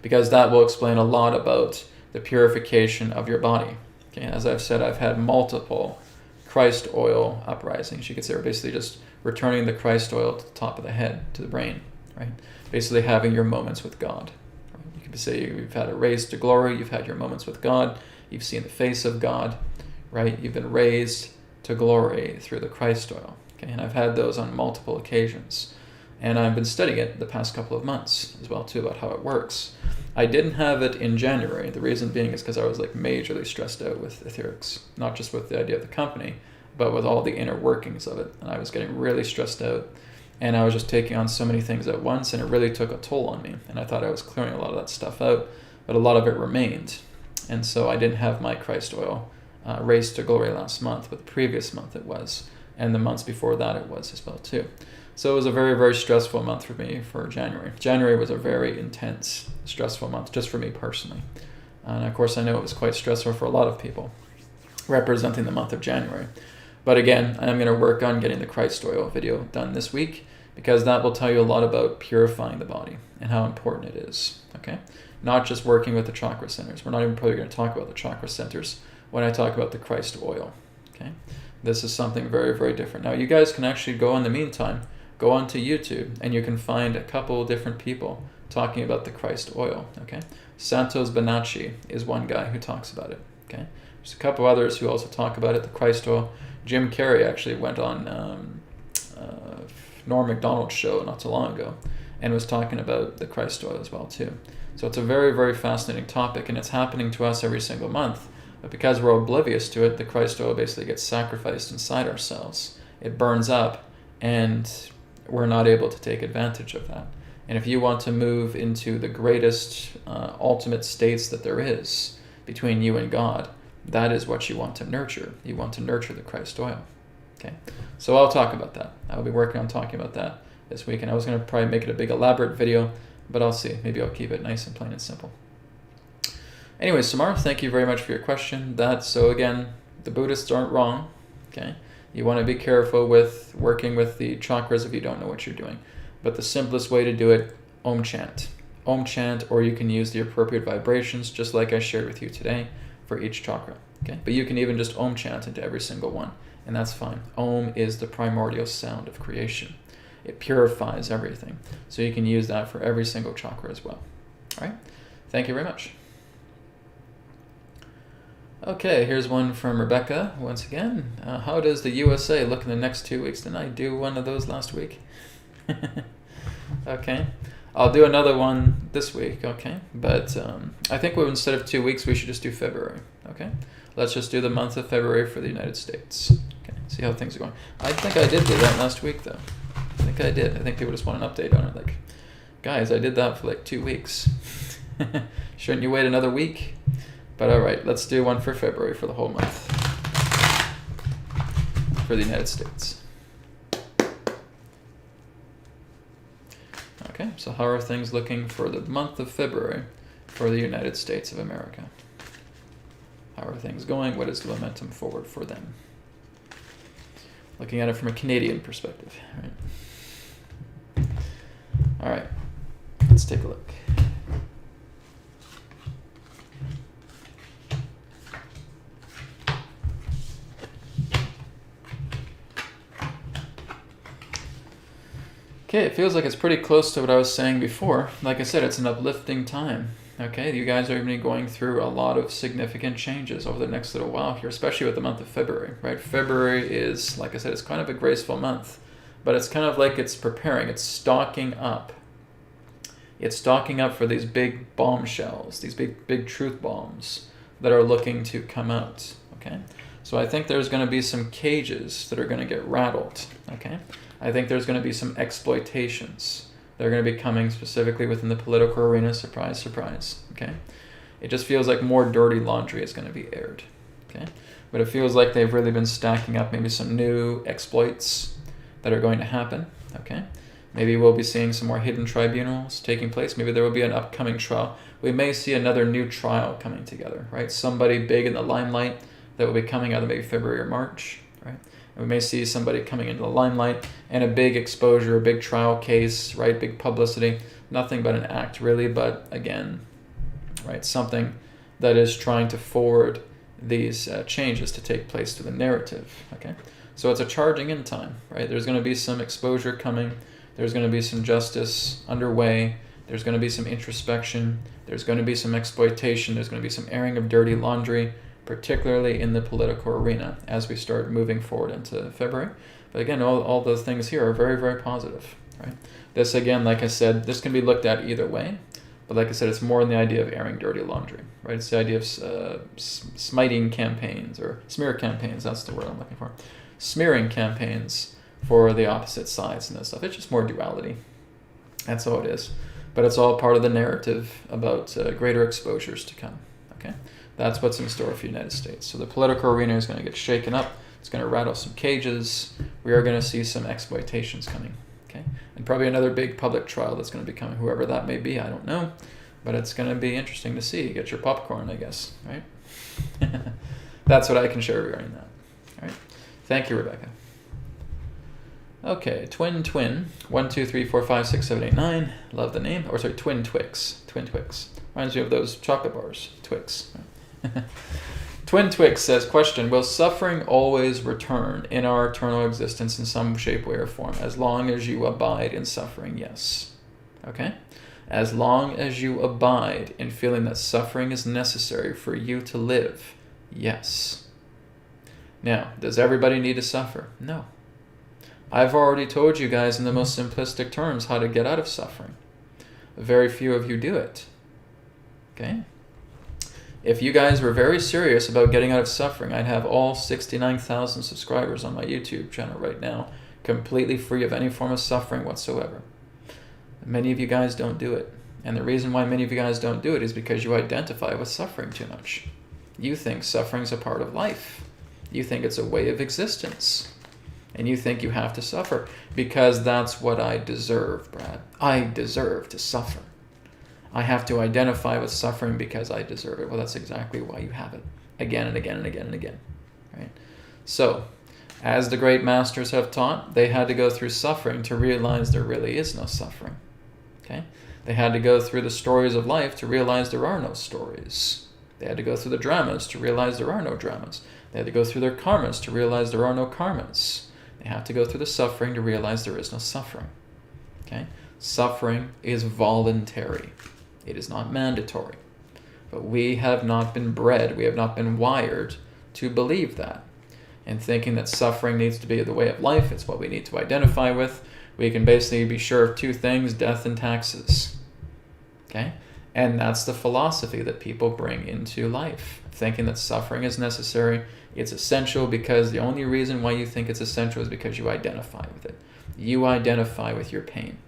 because that will explain a lot about the purification of your body. Okay, as I've said, I've had multiple Christ oil uprisings. You could say we're basically just returning the Christ oil to the top of the head, to the brain, right? Basically having your moments with God. Right? You could say you've had a raise to glory, you've had your moments with God, you've seen the face of God, right? You've been raised to glory through the Christ oil. Okay, and I've had those on multiple occasions. And I've been studying it the past couple of months as well too, about how it works. I didn't have it in January. The reason being is because I was like majorly stressed out with AetherX, not just with the idea of the company, but with all the inner workings of it. And I was getting really stressed out, and I was just taking on so many things at once, and it really took a toll on me. And I thought I was clearing a lot of that stuff out, but a lot of it remained. And so I didn't have my Christ oil raised to glory last month, but the previous month it was, and the months before that it was as well too. So it was a very, very stressful month for me for January. January was a very intense, stressful month just for me personally. And of course, I know it was quite stressful for a lot of people representing the month of January. But again, I am going to work on getting the Christ oil video done this week, because that will tell you a lot about purifying the body and how important it is, okay? Not just working with the chakra centers. We're not even probably going to talk about the chakra centers when I talk about the Christ oil, okay? This is something very, very different. Now, you guys can actually go in the meantime, go onto YouTube, and you can find a couple different people talking about the Christ oil, okay? Santos Bonacci is one guy who talks about it, okay? There's a couple others who also talk about it, the Christ oil. Jim Carrey actually went on Norm Macdonald's show not too long ago and was talking about the Christ oil as well too. So it's a very, very fascinating topic, and it's happening to us every single month. But because we're oblivious to it, the Christ oil basically gets sacrificed inside ourselves. It burns up, and we're not able to take advantage of that. And if you want to move into the greatest, ultimate states that there is between you and God, that is what you want to nurture. You want to nurture the Christ oil. Okay, so I'll talk about that. I'll be working on talking about that this week, and I was going to probably make it a big elaborate video, but I'll see. Maybe I'll keep it nice and plain and simple. Anyway, Samar, thank you very much for your question. So again, the Buddhists aren't wrong. Okay, you want to be careful with working with the chakras if you don't know what you're doing. But the simplest way to do it, Om chant. Om chant, or you can use the appropriate vibrations, just like I shared with you today, for each chakra. Okay, but you can even just Om chant into every single one, and that's fine. Om is the primordial sound of creation. It purifies everything. So you can use that for every single chakra as well. All right, thank you very much. Okay, here's one from Rebecca once again. How does the USA look in the next 2 weeks? Didn't I do one of those last week? Okay, I'll do another one this week, okay? But I think instead of 2 weeks, we should just do February, okay? Let's just do the month of February for the United States. Okay, see how things are going. I think I did do that last week, though. I think I did. I think people just want an update on it. Like, guys, I did that for like 2 weeks. Shouldn't you wait another week? But all right, let's do one for February for the whole month for the United States. Okay, so how are things looking for the month of February for the United States of America? How are things going? What is the momentum forward for them? Looking at it from a Canadian perspective. All right, let's take a look. Okay, it feels like it's pretty close to what I was saying before. Like I said, it's an uplifting time. Okay, you guys are going to be going through a lot of significant changes over the next little while here, especially with the month of February, right? February is, like I said, it's kind of a graceful month, but it's kind of like it's preparing, it's stocking up. It's stocking up for these big bombshells, these big truth bombs that are looking to come out, okay? So I think there's going to be some cages that are going to get rattled, okay? I think there's going to be some exploitations. They're going to be coming specifically within the political arena. Surprise, surprise. Okay, it just feels like more dirty laundry is going to be aired. Okay, but it feels like they've really been stacking up maybe some new exploits that are going to happen. Okay, maybe we'll be seeing some more hidden tribunals taking place. Maybe there will be an upcoming trial. We may see another new trial coming together. Right, somebody big in the limelight that will be coming out of maybe February or March. Right. We may see somebody coming into the limelight and a big exposure, a big trial case, right? Big publicity. Nothing but an act, really. But again, right? Something that is trying to forward these changes to take place to the narrative, okay? So it's a charging in time, right? There's going to be some exposure coming. There's going to be some justice underway. There's going to be some introspection. There's going to be some exploitation. There's going to be some airing of dirty laundry, particularly in the political arena as we start moving forward into February. But again, all those things here are very, very positive, right? This, again, like I said, this can be looked at either way. But like I said, it's more in the idea of airing dirty laundry, right? It's the idea of smiting campaigns or smear campaigns. That's the word I'm looking for. Smearing campaigns for the opposite sides and that stuff. It's just more duality. That's all it is. But it's all part of the narrative about greater exposures to come, okay? That's what's in store for the United States. So the political arena is going to get shaken up. It's going to rattle some cages. We are going to see some exploitations coming, okay? And probably another big public trial that's going to be coming, whoever that may be, I don't know. But it's going to be interesting to see. Get your popcorn, I guess, right? That's what I can share regarding that, all right? Thank you, Rebecca. Okay, Twin, 1, 2, 3, 4, 5, 6, 7, 8, 9. Love the name. Or sorry, Twin Twix. Reminds me of those chocolate bars, Twix. Twin Twix says, question, will suffering always return in our eternal existence in some shape, way, or form? As long as you abide in suffering, yes. Okay? As long as you abide in feeling that suffering is necessary for you to live, yes. Now, does everybody need to suffer? No. I've already told you guys in the most simplistic terms how to get out of suffering. Very few of you do it. Okay? If you guys were very serious about getting out of suffering, I'd have all 69,000 subscribers on my YouTube channel right now, completely free of any form of suffering whatsoever. Many of you guys don't do it. And the reason why many of you guys don't do it is because you identify with suffering too much. You think suffering's a part of life. You think it's a way of existence. And you think you have to suffer because that's what I deserve, Brad. I deserve to suffer. I have to identify with suffering because I deserve it. Well, that's exactly why you have it again and again and again and again, right? So, as the great masters have taught, they had to go through suffering to realize there really is no suffering, okay? They had to go through the stories of life to realize there are no stories. They had to go through the dramas to realize there are no dramas. They had to go through their karmas to realize there are no karmas. They have to go through the suffering to realize there is no suffering, okay? Suffering is voluntary. It is not mandatory. But we have not been bred, we have not been wired to believe that. And thinking that suffering needs to be the way of life, it's what we need to identify with. We can basically be sure of two things, death and taxes. Okay? And that's the philosophy that people bring into life. Thinking that suffering is necessary, it's essential because the only reason why you think it's essential is because you identify with it. You identify with your pain.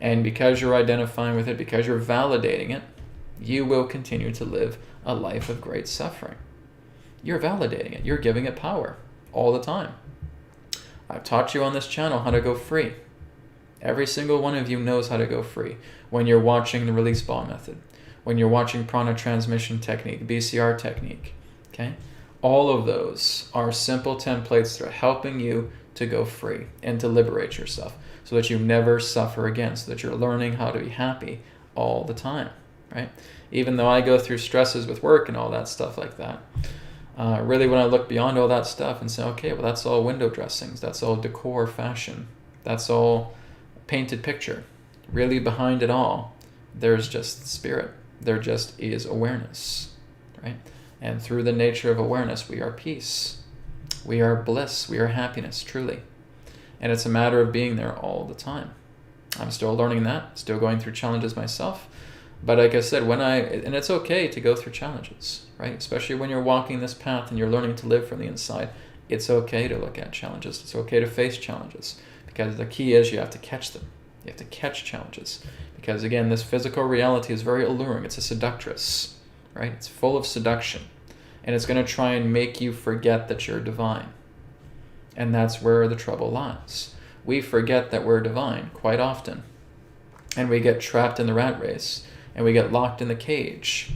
And because you're identifying with it, because you're validating it, you will continue to live a life of great suffering. You're validating it. You're giving it power all the time. I've taught you on this channel how to go free. Every single one of you knows how to go free. When you're watching the release ball method, when you're watching prana transmission technique, BCR technique, okay? All of those are simple templates that are helping you to go free and to liberate yourself, so that you never suffer again, so that you're learning how to be happy all the time, right? Even though I go through stresses with work and all that stuff like that, really when I look beyond all that stuff and say, okay, well, that's all window dressings, that's all decor fashion, that's all painted picture. Really behind it all, there's just spirit. There just is awareness, right? And through the nature of awareness, we are peace. We are bliss. We are happiness, truly. And it's a matter of being there all the time. I'm still learning that, still going through challenges myself. But like I said, and it's okay to go through challenges, right? Especially when you're walking this path and you're learning to live from the inside. It's okay to look at challenges. It's okay to face challenges, because the key is you have to catch them. You have to catch challenges. Because again, this physical reality is very alluring. It's a seductress, right? It's full of seduction. And it's going to try and make you forget that you're divine. And that's where the trouble lies. We forget that we're divine quite often. And we get trapped in the rat race. And we get locked in the cage,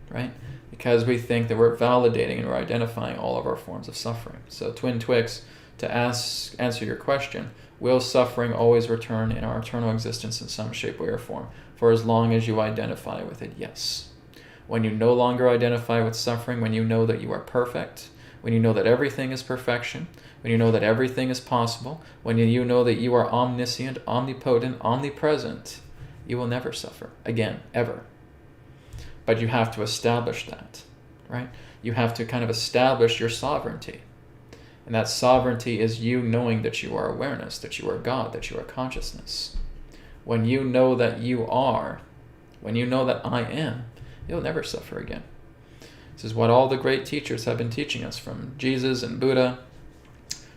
right? Because we think that we're validating and we're identifying all of our forms of suffering. So Twin Twix, to answer your question, will suffering always return in our eternal existence in some shape, way, or form? For as long as you identify with it, yes. When you no longer identify with suffering, when you know that you are perfect, when you know that everything is perfection, when you know that everything is possible, when you know that you are omniscient, omnipotent, omnipresent, you will never suffer again, ever. But you have to establish that, right? You have to kind of establish your sovereignty. And that sovereignty is you knowing that you are awareness, that you are God, that you are consciousness. When you know that you are, when you know that I am, you'll never suffer again. This is what all the great teachers have been teaching us, from Jesus and Buddha,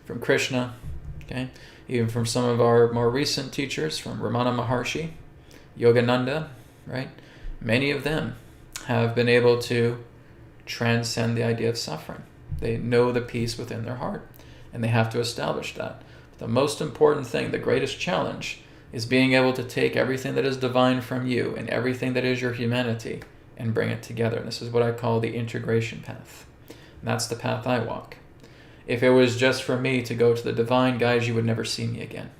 from Krishna, okay? Even from some of our more recent teachers, from Ramana Maharshi, Yogananda, right? Many of them have been able to transcend the idea of suffering. They know the peace within their heart, and they have to establish that. But the most important thing, the greatest challenge, is being able to take everything that is divine from you and everything that is your humanity and bring it together. And this is what I call the integration path. And that's the path I walk. If it was just for me to go to the divine, guys, you would never see me again.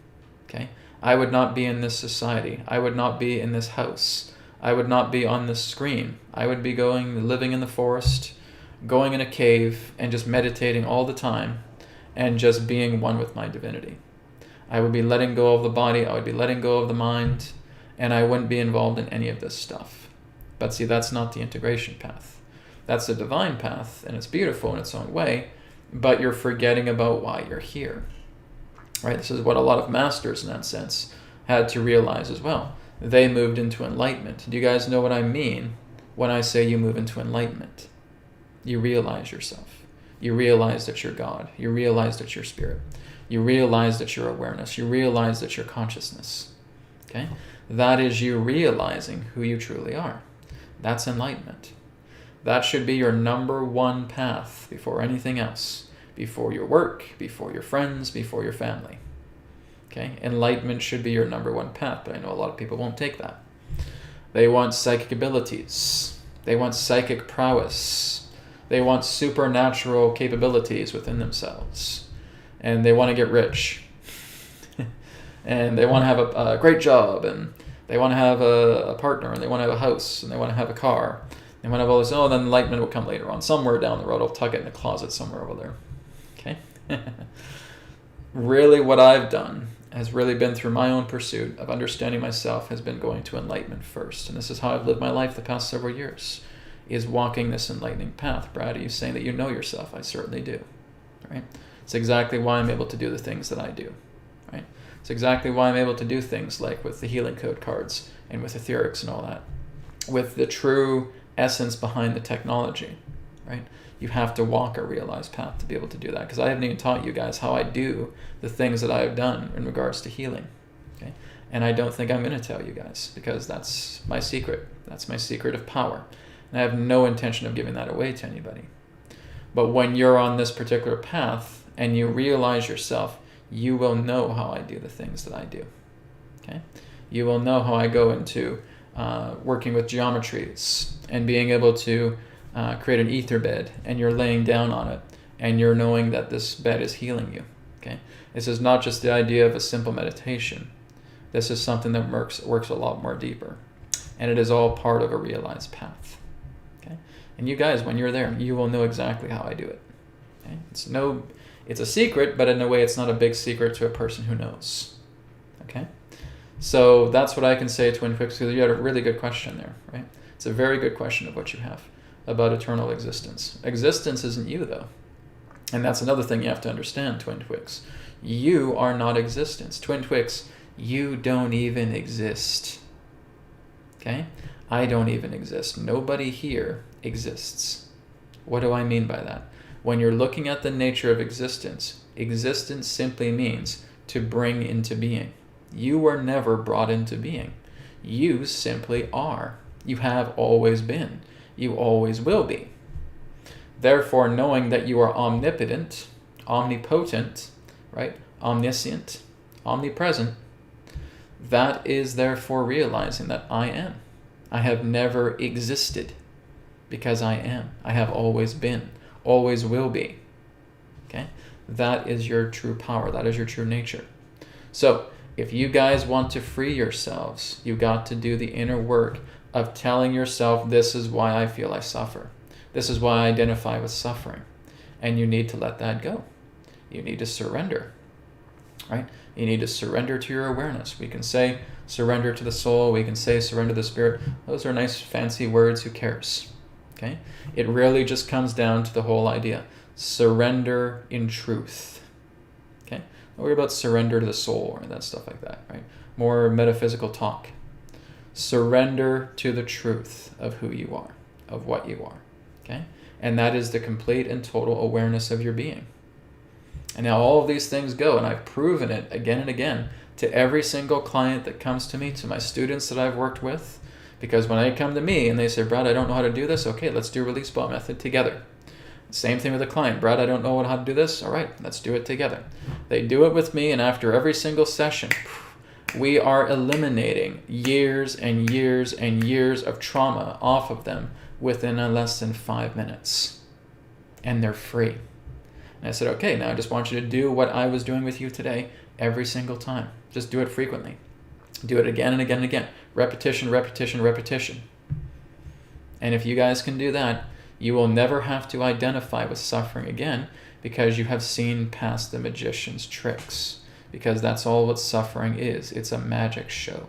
Okay? I would not be in this society. I would not be in this house. I would not be on this screen. I would be living in the forest, going in a cave and just meditating all the time and just being one with my divinity. I would be letting go of the body, I would be letting go of the mind, and I wouldn't be involved in any of this stuff. But see, that's not the integration path. That's the divine path, and it's beautiful in its own way, but you're forgetting about why you're here. Right? This is what a lot of masters, in that sense, had to realize as well. They moved into enlightenment. Do you guys know what I mean when I say you move into enlightenment? You realize yourself. You realize that you're God. You realize that you're spirit. You realize that you're awareness. You realize that you're consciousness. Okay? That is you realizing who you truly are. That's enlightenment. That should be your number one path before anything else. Before your work, before your friends, before your family. Okay? Enlightenment should be your number one path, but I know a lot of people won't take that. They want psychic abilities. They want psychic prowess. They want supernatural capabilities within themselves. And they want to get rich. And they want to have a great job, and they want to have a partner, and they want to have a house, and they want to have a car. They want to have all this, then enlightenment will come later on. Somewhere down the road, I'll tuck it in a closet somewhere over there. Okay? Really what I've done has really been through my own pursuit of understanding myself, has been going to enlightenment first. And this is how I've lived my life the past several years, is walking this enlightening path. Brad, are you saying that you know yourself? I certainly do. Right? It's exactly why I'm able to do the things that I do. Right? It's exactly why I'm able to do things like with the healing code cards and with AetherX and all that. With the true essence behind the technology. Right? You have to walk a realized path to be able to do that, because I haven't even taught you guys how I do the things that I have done in regards to healing. Okay? And I don't think I'm going to tell you guys, because that's my secret. That's my secret of power. And I have no intention of giving that away to anybody. But when you're on this particular path and you realize yourself, you will know how I do the things that I do. Okay? You will know how I go into working with geometries and being able to create an ether bed, and you're laying down on it, and you're knowing that this bed is healing you. Okay? This is not just the idea of a simple meditation. This is something that works a lot more deeper. And it is all part of a realized path. Okay? And you guys, when you're there, you will know exactly how I do it. Okay? It's a secret, but in a way it's not a big secret to a person who knows. Okay? So that's what I can say, Twin Twix, because you had a really good question there, right? It's a very good question of what you have about eternal existence. Existence isn't you, though. And that's another thing you have to understand, Twin Twix. You are not existence. Twin Twix, you don't even exist. Okay? I don't even exist. Nobody here exists. What do I mean by that? When you're looking at the nature of existence, existence simply means to bring into being. You were never brought into being. You simply are. You have always been. You always will be. Therefore, knowing that you are omnipotent, omnipotent, right? Omniscient, omnipresent, that is therefore realizing that I am. I have never existed because I am. I have always been, always will be. Okay? That is your true power. That is your true nature. So, if you guys want to free yourselves, you got to do the inner work of telling yourself, this is why I feel I suffer. This is why I identify with suffering. And you need to let that go. You need to surrender, right? You need to surrender to your awareness. We can say surrender to the soul. We can say surrender to the spirit. Those are nice fancy words. Who cares? Okay? It really just comes down to the whole idea. Surrender in truth. Okay? Don't worry about surrender to the soul or that stuff like that, right? More metaphysical talk. Surrender to the truth of who you are, of what you are. Okay? And that is the complete and total awareness of your being. And now all of these things go, and I've proven it again and again to every single client that comes to me, to my students that I've worked with. Because when they come to me and they say, Brad, I don't know how to do this. Okay, let's do release ball method together. Same thing with a client. Brad, I don't know how to do this. All right, let's do it together. They do it with me, and after every single session, we are eliminating years and years and years of trauma off of them within less than 5 minutes. And they're free. And I said, okay, now I just want you to do what I was doing with you today every single time. Just do it frequently. Do it again and again and again. Repetition, repetition, repetition. And if you guys can do that, You will never have to identify with suffering again because you have seen past the magician's tricks. Because that's all what suffering is. It's a magic show.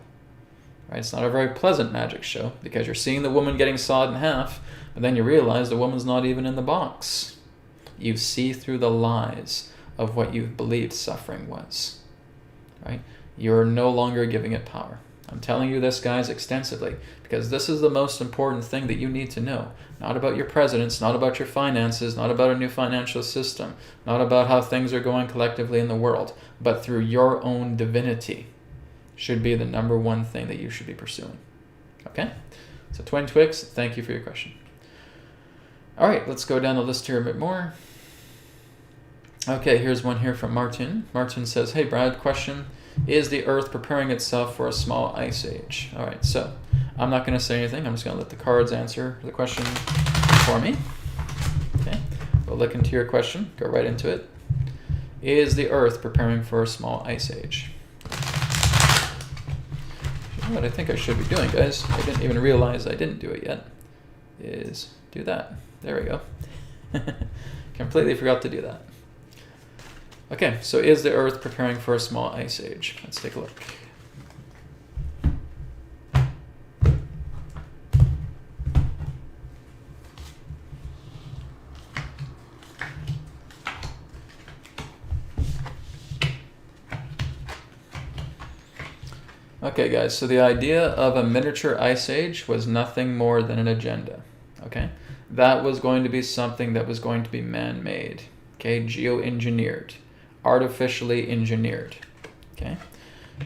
Right? It's not a very pleasant magic show because you're seeing the woman getting sawed in half, but then you realize the woman's not even in the box. You see through the lies of what you believed suffering was. Right? You're no longer giving it power. I'm telling you this, guys, extensively, because this is the most important thing that you need to know. Not about your presidents, not about your finances, not about a new financial system, not about how things are going collectively in the world, but through your own divinity should be the number one thing that you should be pursuing. Okay? So Twin Twix, thank you for your question. All right, let's go down the list here a bit more. Okay, here's one here from Martin. Martin says, hey Brad, question. Is the Earth preparing itself for a small ice age? All right, so I'm not going to say anything. I'm just going to let the cards answer the question for me. Okay, we'll look into your question. Go right into it. Is the Earth preparing for a small ice age? What I think I should be doing, guys, I didn't even realize I didn't do it yet, is do that. There we go. Completely forgot to do that. Okay, so is the Earth preparing for a small ice age? Let's take a look. Okay, guys, so the idea of a miniature ice age was nothing more than an agenda, okay? That was going to be something that was going to be man-made, okay? Geoengineered. Artificially engineered, okay?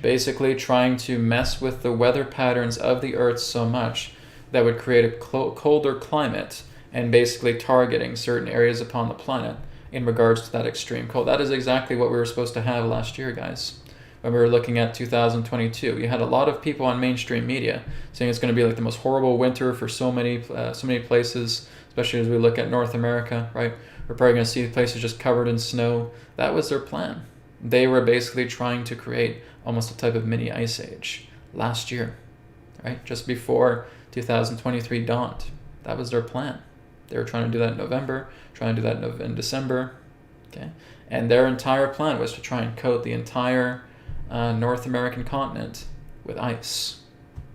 Basically trying to mess with the weather patterns of the Earth so much that would create a colder climate and basically targeting certain areas upon the planet in regards to that extreme cold. That is exactly what we were supposed to have last year, guys. When we were looking at 2022, you had a lot of people on mainstream media saying it's going to be like the most horrible winter for so many places, especially as we look at North America, right? We're probably going to see places just covered in snow. That was their plan. They were basically trying to create almost a type of mini ice age last year, right? Just before 2023 dawned. That was their plan. They were trying to do that in November, trying to do that in December, okay? And their entire plan was to try and coat the entire North American continent with ice,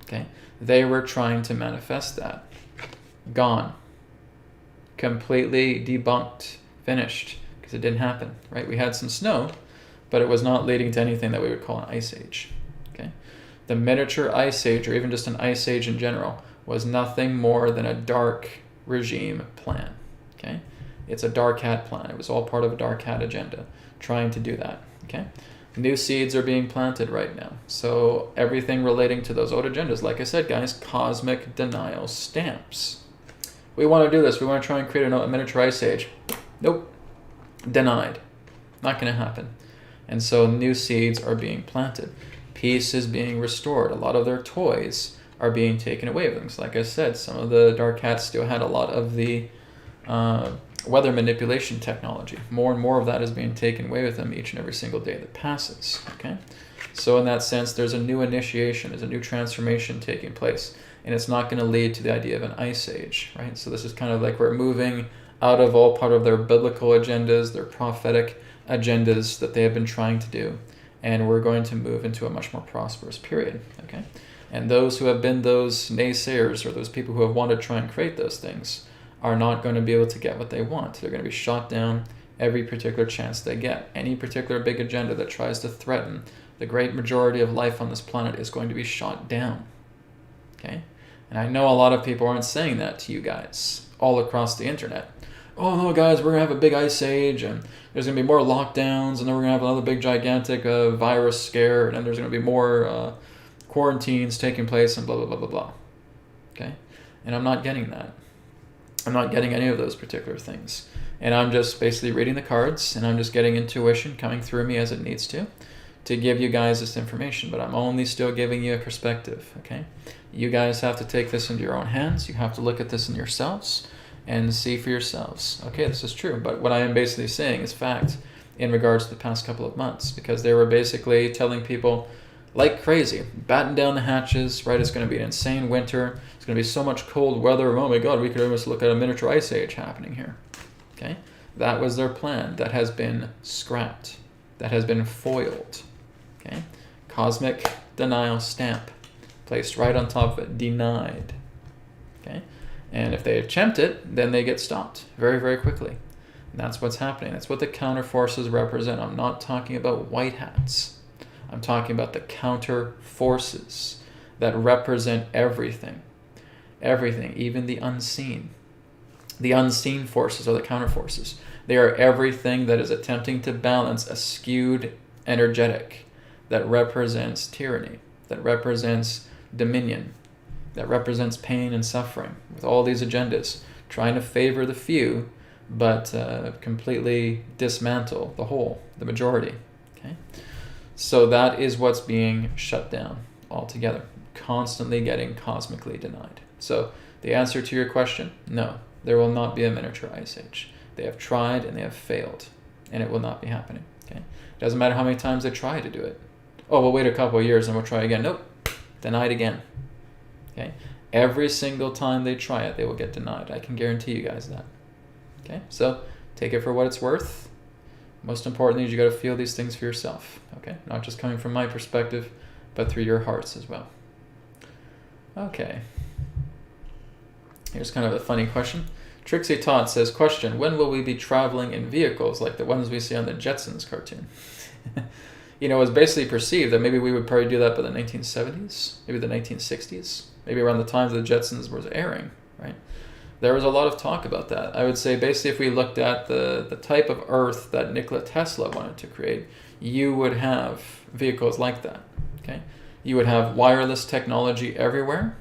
okay? They were trying to manifest that. Gone. Completely debunked, finished, because it didn't happen, right? We had some snow, but it was not leading to anything that we would call an ice age, okay? The miniature ice age, or even just an ice age in general, was nothing more than a dark regime plan, okay? It's a dark hat plan. It was all part of a dark hat agenda, trying to do that, okay? New seeds are being planted right now. So everything relating to those old agendas, like I said, guys, cosmic denial stamps. We want to do this. We want to try and create a miniature ice age. Nope. Denied. Not going to happen. And so new seeds are being planted. Peace is being restored. A lot of their toys are being taken away with them. So like I said, some of the dark hats still had a lot of the weather manipulation technology. More and more of that is being taken away with them each and every single day that passes. Okay? So in that sense, there's a new initiation. There's a new transformation taking place. And it's not going to lead to the idea of an ice age, right? So this is kind of like we're moving out of all part of their biblical agendas, their prophetic agendas that they have been trying to do. And we're going to move into a much more prosperous period, okay? And those who have been those naysayers or those people who have wanted to try and create those things are not going to be able to get what they want. They're going to be shot down every particular chance they get. Any particular big agenda that tries to threaten the great majority of life on this planet is going to be shot down, okay? And I know a lot of people aren't saying that to you guys all across the internet. Oh no, guys, we're going to have a big ice age, and there's going to be more lockdowns, and then we're going to have another big gigantic virus scare, and then there's going to be more quarantines taking place, and blah, blah, blah, blah, blah. Okay? And I'm not getting that. I'm not getting any of those particular things. And I'm just basically reading the cards, and I'm just getting intuition coming through me as it needs to give you guys this information. But I'm only still giving you a perspective, okay? You guys have to take this into your own hands. You have to look at this in yourselves and see for yourselves. Okay, this is true. But what I am basically saying is fact in regards to the past couple of months, because they were basically telling people, like crazy, batten down the hatches, right? It's going to be an insane winter. It's going to be so much cold weather. Oh my God, we could almost look at a miniature ice age happening here. Okay, that was their plan. That has been scrapped. That has been foiled. Okay, cosmic denial stamp placed right on top of it, denied. Okay, and if they attempt it, then they get stopped very, very quickly. And that's what's happening. That's what the counter forces represent. I'm not talking about white hats. I'm talking about the counter forces that represent everything. Everything, even the unseen. The unseen forces are the counter forces. They are everything that is attempting to balance a skewed energetic that represents tyranny, that represents dominion, that represents pain and suffering, with all these agendas, trying to favor the few, but completely dismantle the whole, the majority. Okay, so that is what's being shut down altogether, constantly getting cosmically denied. So the answer to your question, no, there will not be a miniature ice age. They have tried and they have failed, and it will not be happening. Okay, doesn't matter how many times they try to do it. Oh, we'll wait a couple of years and we'll try again. Nope, denied again. Okay, every single time they try it, they will get denied. I can guarantee you guys that. Okay, so take it for what it's worth. Most importantly is you got to feel these things for yourself. Okay, not just coming from my perspective, but through your hearts as well. Okay. Here's kind of a funny question. Trixie Todd says, question, when will we be traveling in vehicles like the ones we see on the Jetsons cartoon? You know, it was basically perceived that maybe we would probably do that by the 1970s, maybe the 1960s, maybe around the time the Jetsons was airing, right? There was a lot of talk about that. I would say basically if we looked at the type of Earth that Nikola Tesla wanted to create, you would have vehicles like that, okay? You would have wireless technology everywhere.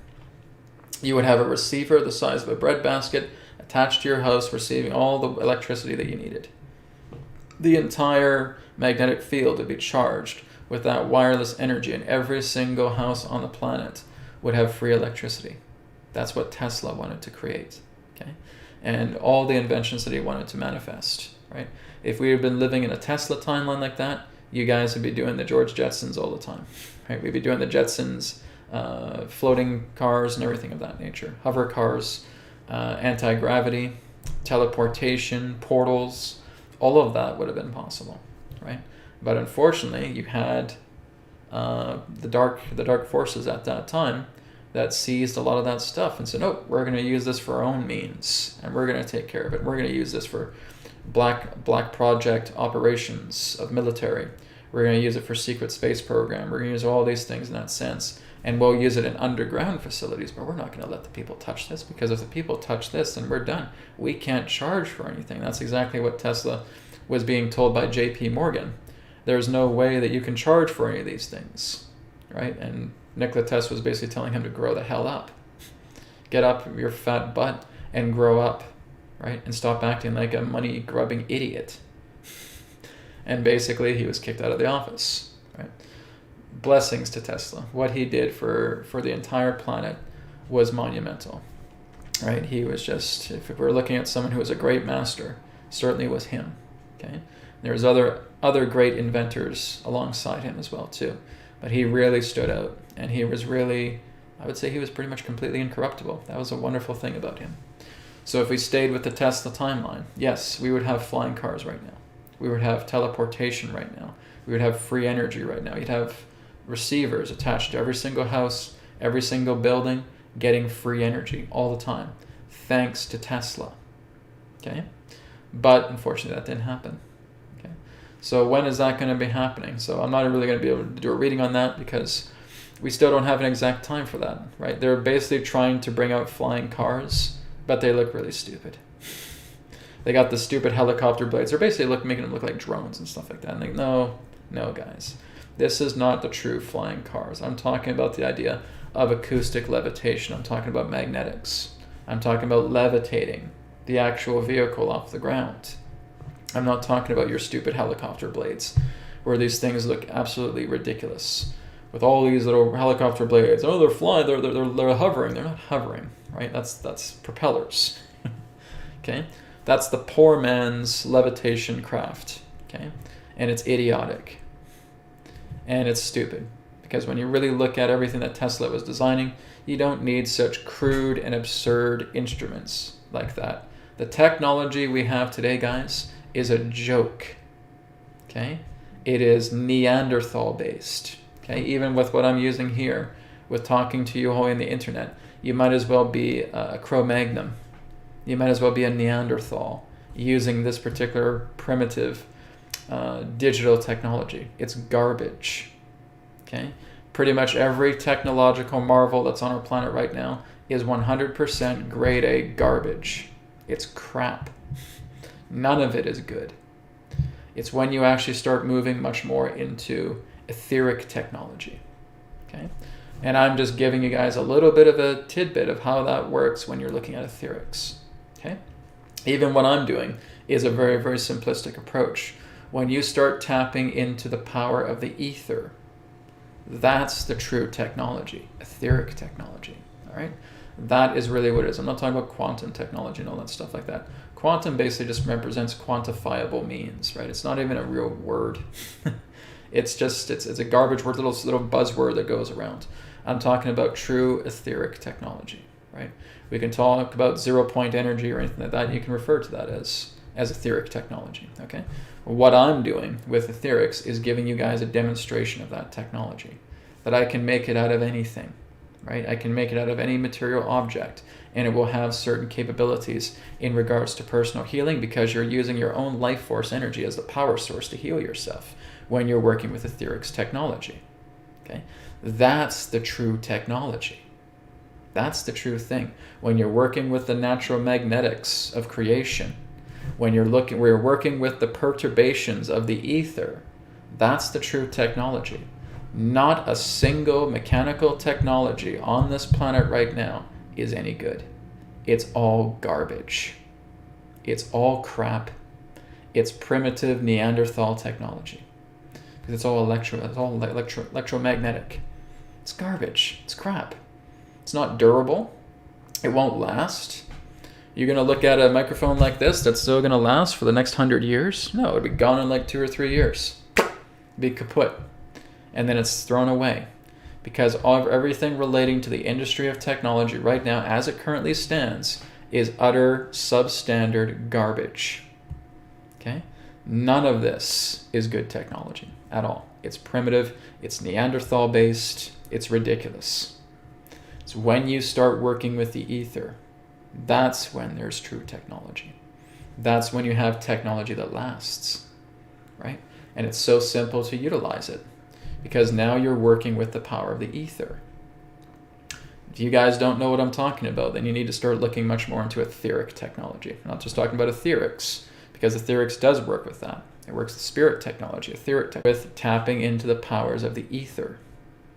You would have a receiver the size of a breadbasket attached to your house, receiving all the electricity that you needed. The entire magnetic field would be charged with that wireless energy, and every single house on the planet would have free electricity. That's what Tesla wanted to create, okay? And all the inventions that he wanted to manifest, right? If we had been living in a Tesla timeline like that, you guys would be doing the George Jetsons all the time, right? We'd be doing the Jetsons, floating cars and everything of that nature, hover cars, anti-gravity, teleportation, portals, all of that would have been possible, right? But unfortunately, you had the dark forces at that time that seized a lot of that stuff and said, no, we're going to use this for our own means, and we're going to take care of it. We're going to use this for black project operations of military. We're going to use it for secret space program. We're going to use all these things in that sense. And we'll use it in underground facilities, but we're not going to let the people touch this, because if the people touch this, then we're done. We can't charge for anything. That's exactly what Tesla was being told by J.P. Morgan. There's no way that you can charge for any of these things, right? And Nikola Tesla was basically telling him to grow the hell up. Get up your fat butt and grow up, right? And stop acting like a money-grubbing idiot. And basically, he was kicked out of the office, right? Blessings to Tesla. What he did for the entire planet was monumental, right? He was just, if we're looking at someone who was a great master, certainly was him, okay? There's other great inventors alongside him as well, too. But he really stood out, and he was really, I would say he was pretty much completely incorruptible. That was a wonderful thing about him. So if we stayed with the Tesla timeline, yes, we would have flying cars right now. We would have teleportation right now. We would have free energy right now. You'd have receivers attached to every single house, every single building, getting free energy all the time, thanks to Tesla, okay? But unfortunately, that didn't happen, okay? So when is that going to be happening? So I'm not really going to be able to do a reading on that, because we still don't have an exact time for that, right? They're basically trying to bring out flying cars, but they look really stupid. They got the stupid helicopter blades. They're basically making them look like drones and stuff like that. And no, guys. This is not the true flying cars. I'm talking about the idea of acoustic levitation. I'm talking about magnetics. I'm talking about levitating the actual vehicle off the ground. I'm not talking about your stupid helicopter blades, where these things look absolutely ridiculous. With all these little helicopter blades. Oh, they're flying. They're hovering. They're not hovering, right? That's propellers. Okay? That's the poor man's levitation craft, okay? And it's idiotic. And it's stupid, Because when you really look at everything that Tesla was designing, you don't need such crude and absurd instruments like that. The technology we have today, guys, is a joke. Okay? It is Neanderthal based. Okay? Even with what I'm using here, with talking to you all on the internet, you might as well be a Cro-Magnon. You might as well be a Neanderthal using this particular primitive digital technology. It's garbage. Okay? Pretty much every technological marvel that's on our planet right now is 100% grade A garbage. It's crap. None of it is good. It's when you actually start moving much more into etheric technology. Okay? And I'm just giving you guys a little bit of a tidbit of how that works when you're looking at etherics. Okay? Even what I'm doing is a very, very simplistic approach. When you start tapping into the power of the ether, that's the true technology, etheric technology. All right? That is really what it is. I'm not talking about quantum technology and all that stuff like that. Quantum basically just represents quantifiable means, right? It's not even a real word. It's a garbage word, little buzzword that goes around. I'm talking about true etheric technology, right? We can talk about 0-point energy or anything like that. You can refer to that as etheric technology, okay? What I'm doing with etherics is giving you guys a demonstration of that technology, that I can make it out of anything, right? I can make it out of any material object, and it will have certain capabilities in regards to personal healing because you're using your own life force energy as the power source to heal yourself when you're working with etherics technology, okay? That's the true technology. That's the true thing. When you're working with the natural magnetics of creation, when we're working with the perturbations of the ether, that's the true technology. Not a single mechanical technology on this planet right now is any good. It's all garbage. It's all crap. It's primitive Neanderthal technology. Because it's all electromagnetic. It's garbage. It's crap. It's not durable. It won't last. You're going to look at a microphone like this that's still going to last for the next 100 years? No, it'll be gone in like 2 or 3 years. Be kaput. And then it's thrown away. Because everything relating to the industry of technology right now, as it currently stands, is utter substandard garbage. Okay? None of this is good technology at all. It's primitive, it's Neanderthal based, it's ridiculous. It's when you start working with the ether, that's when there's true technology. That's when you have technology that lasts, right? And it's so simple to utilize it because now you're working with the power of the ether. If you guys don't know what I'm talking about, then you need to start looking much more into etheric technology. I'm not just talking about etherics, because etherics does work with that. It works with spirit technology, with tapping into the powers of the ether,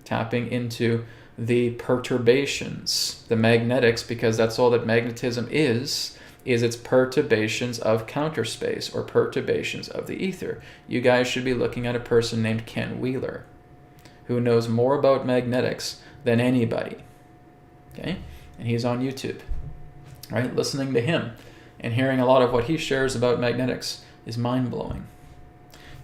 tapping into the perturbations, the magnetics, because that's all that magnetism is its perturbations of counter space or perturbations of the ether. You guys should be looking at a person named Ken Wheeler, who knows more about magnetics than anybody. Okay? And he's on YouTube, right? Listening to him and hearing a lot of what he shares about magnetics is mind-blowing,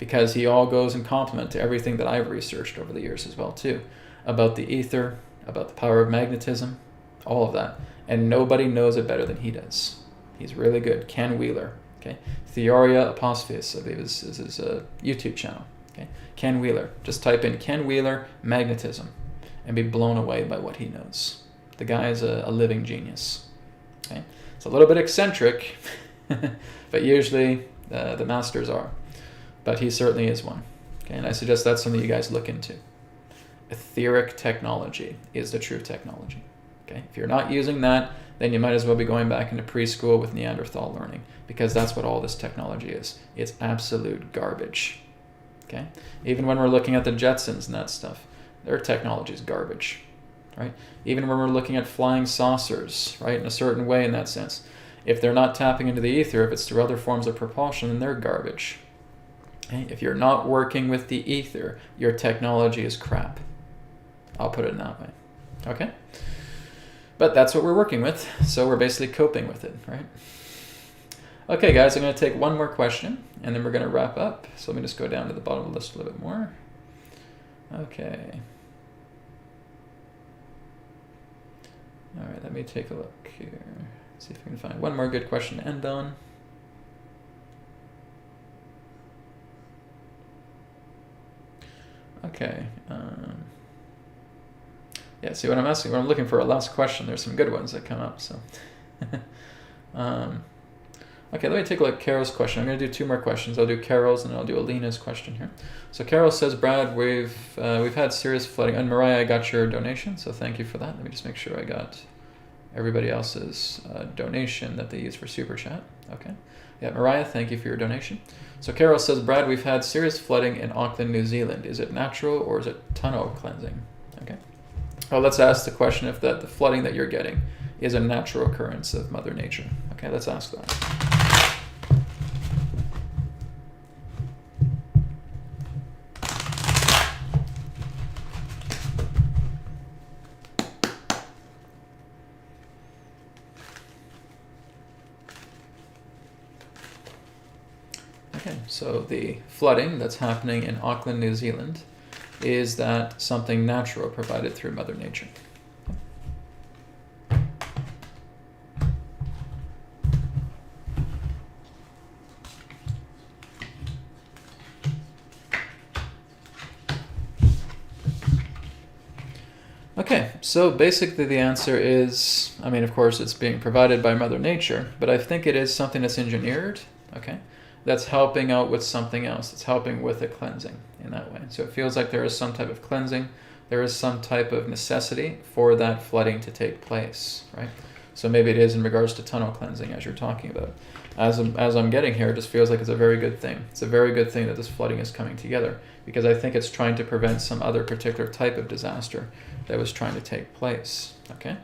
because he all goes in complement to everything that I've researched over the years as well too, about the ether, about the power of magnetism, all of that. And nobody knows it better than he does. He's really good. Ken Wheeler. Okay? Theoria Apostrophes, I believe is his YouTube channel. Okay? Ken Wheeler. Just type in Ken Wheeler magnetism and be blown away by what he knows. The guy is a living genius. Okay? It's a little bit eccentric, but usually the masters are. But he certainly is one. Okay? And I suggest that's something you guys look into. Etheric technology is the true technology. Okay? If you're not using that, then you might as well be going back into preschool with Neanderthal learning, because that's what all this technology is. It's absolute garbage. Okay? Even when we're looking at the Jetsons and that stuff, their technology is garbage. Right? Even when we're looking at flying saucers, right, in a certain way in that sense, if they're not tapping into the ether, if it's through other forms of propulsion, then they're garbage. Okay? If you're not working with the ether, your technology is crap. I'll put it in that way. Okay? But that's what we're working with, so we're basically coping with it, right? Okay, guys, I'm going to take one more question, and then we're going to wrap up. So let me just go down to the bottom of the list a little bit more. Okay. All right, let me take a look here. See if we can find one more good question to end on. Okay. Yeah, see what I'm asking, when I'm looking for a last question, there's some good ones that come up, so. Okay, let me take a look at Carol's question. I'm going to do two more questions. I'll do Carol's and then I'll do Alina's question here. So Carol says, Brad, we've had serious flooding. And Mariah, I got your donation, so thank you for that. Let me just make sure I got everybody else's donation that they use for Super Chat. Okay. Yeah, Mariah, thank you for your donation. So Carol says, Brad, we've had serious flooding in Auckland, New Zealand. Is it natural or is it tunnel cleansing? Okay. Well, let's ask the question if the flooding that you're getting is a natural occurrence of Mother Nature. Okay, let's ask that. Okay, so the flooding that's happening in Auckland, New Zealand, is that something natural provided through Mother Nature? Okay, so basically the answer is, I mean, of course, it's being provided by Mother Nature, but I think it is something that's engineered, okay, that's helping out with something else. It's helping with a cleansing in that way. So it feels like there is some type of cleansing. There is some type of necessity for that flooding to take place, right? So maybe it is in regards to tunnel cleansing, as you're talking about. As I'm getting here, it just feels like it's a very good thing. It's a very good thing that this flooding is coming together, because I think it's trying to prevent some other particular type of disaster that was trying to take place, okay?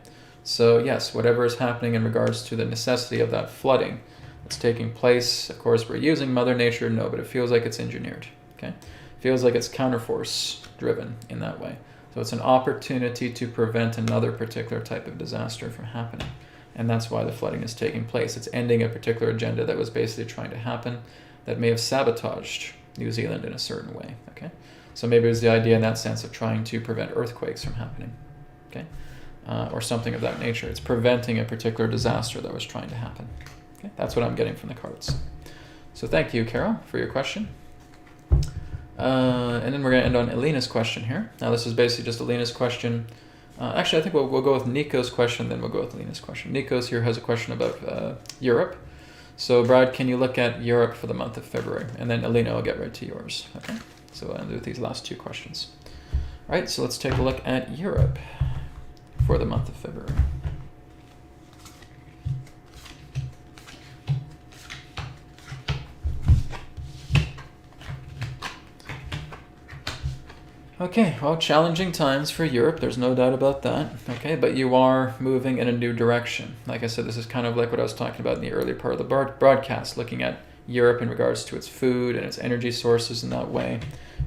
So yes, whatever is happening in regards to the necessity of that flooding that's taking place, of course, we're using Mother Nature, no, but it feels like it's engineered, okay? It feels like it's counterforce driven in that way. So it's an opportunity to prevent another particular type of disaster from happening. And that's why the flooding is taking place. It's ending a particular agenda that was basically trying to happen that may have sabotaged New Zealand in a certain way, okay? So maybe it was the idea in that sense of trying to prevent earthquakes from happening, okay? Or something of that nature. It's preventing a particular disaster that was trying to happen. Okay? That's what I'm getting from the cards. So thank you, Carol, for your question. And then we're going to end on Alina's question here. Now this is basically just Alina's question. Actually, I think we'll go with Nico's question, then we'll go with Alina's question. Nico's here has a question about Europe. So Brad, can you look at Europe for the month of February? And then Alina will get right to yours. Okay. So I'll do these last two questions. All right, so let's take a look at Europe for the month of February. Okay, well, challenging times for Europe, there's no doubt about that, okay, but you are moving in a new direction. Like I said, this is kind of like what I was talking about in the early part of the broadcast, looking at Europe in regards to its food and its energy sources in that way,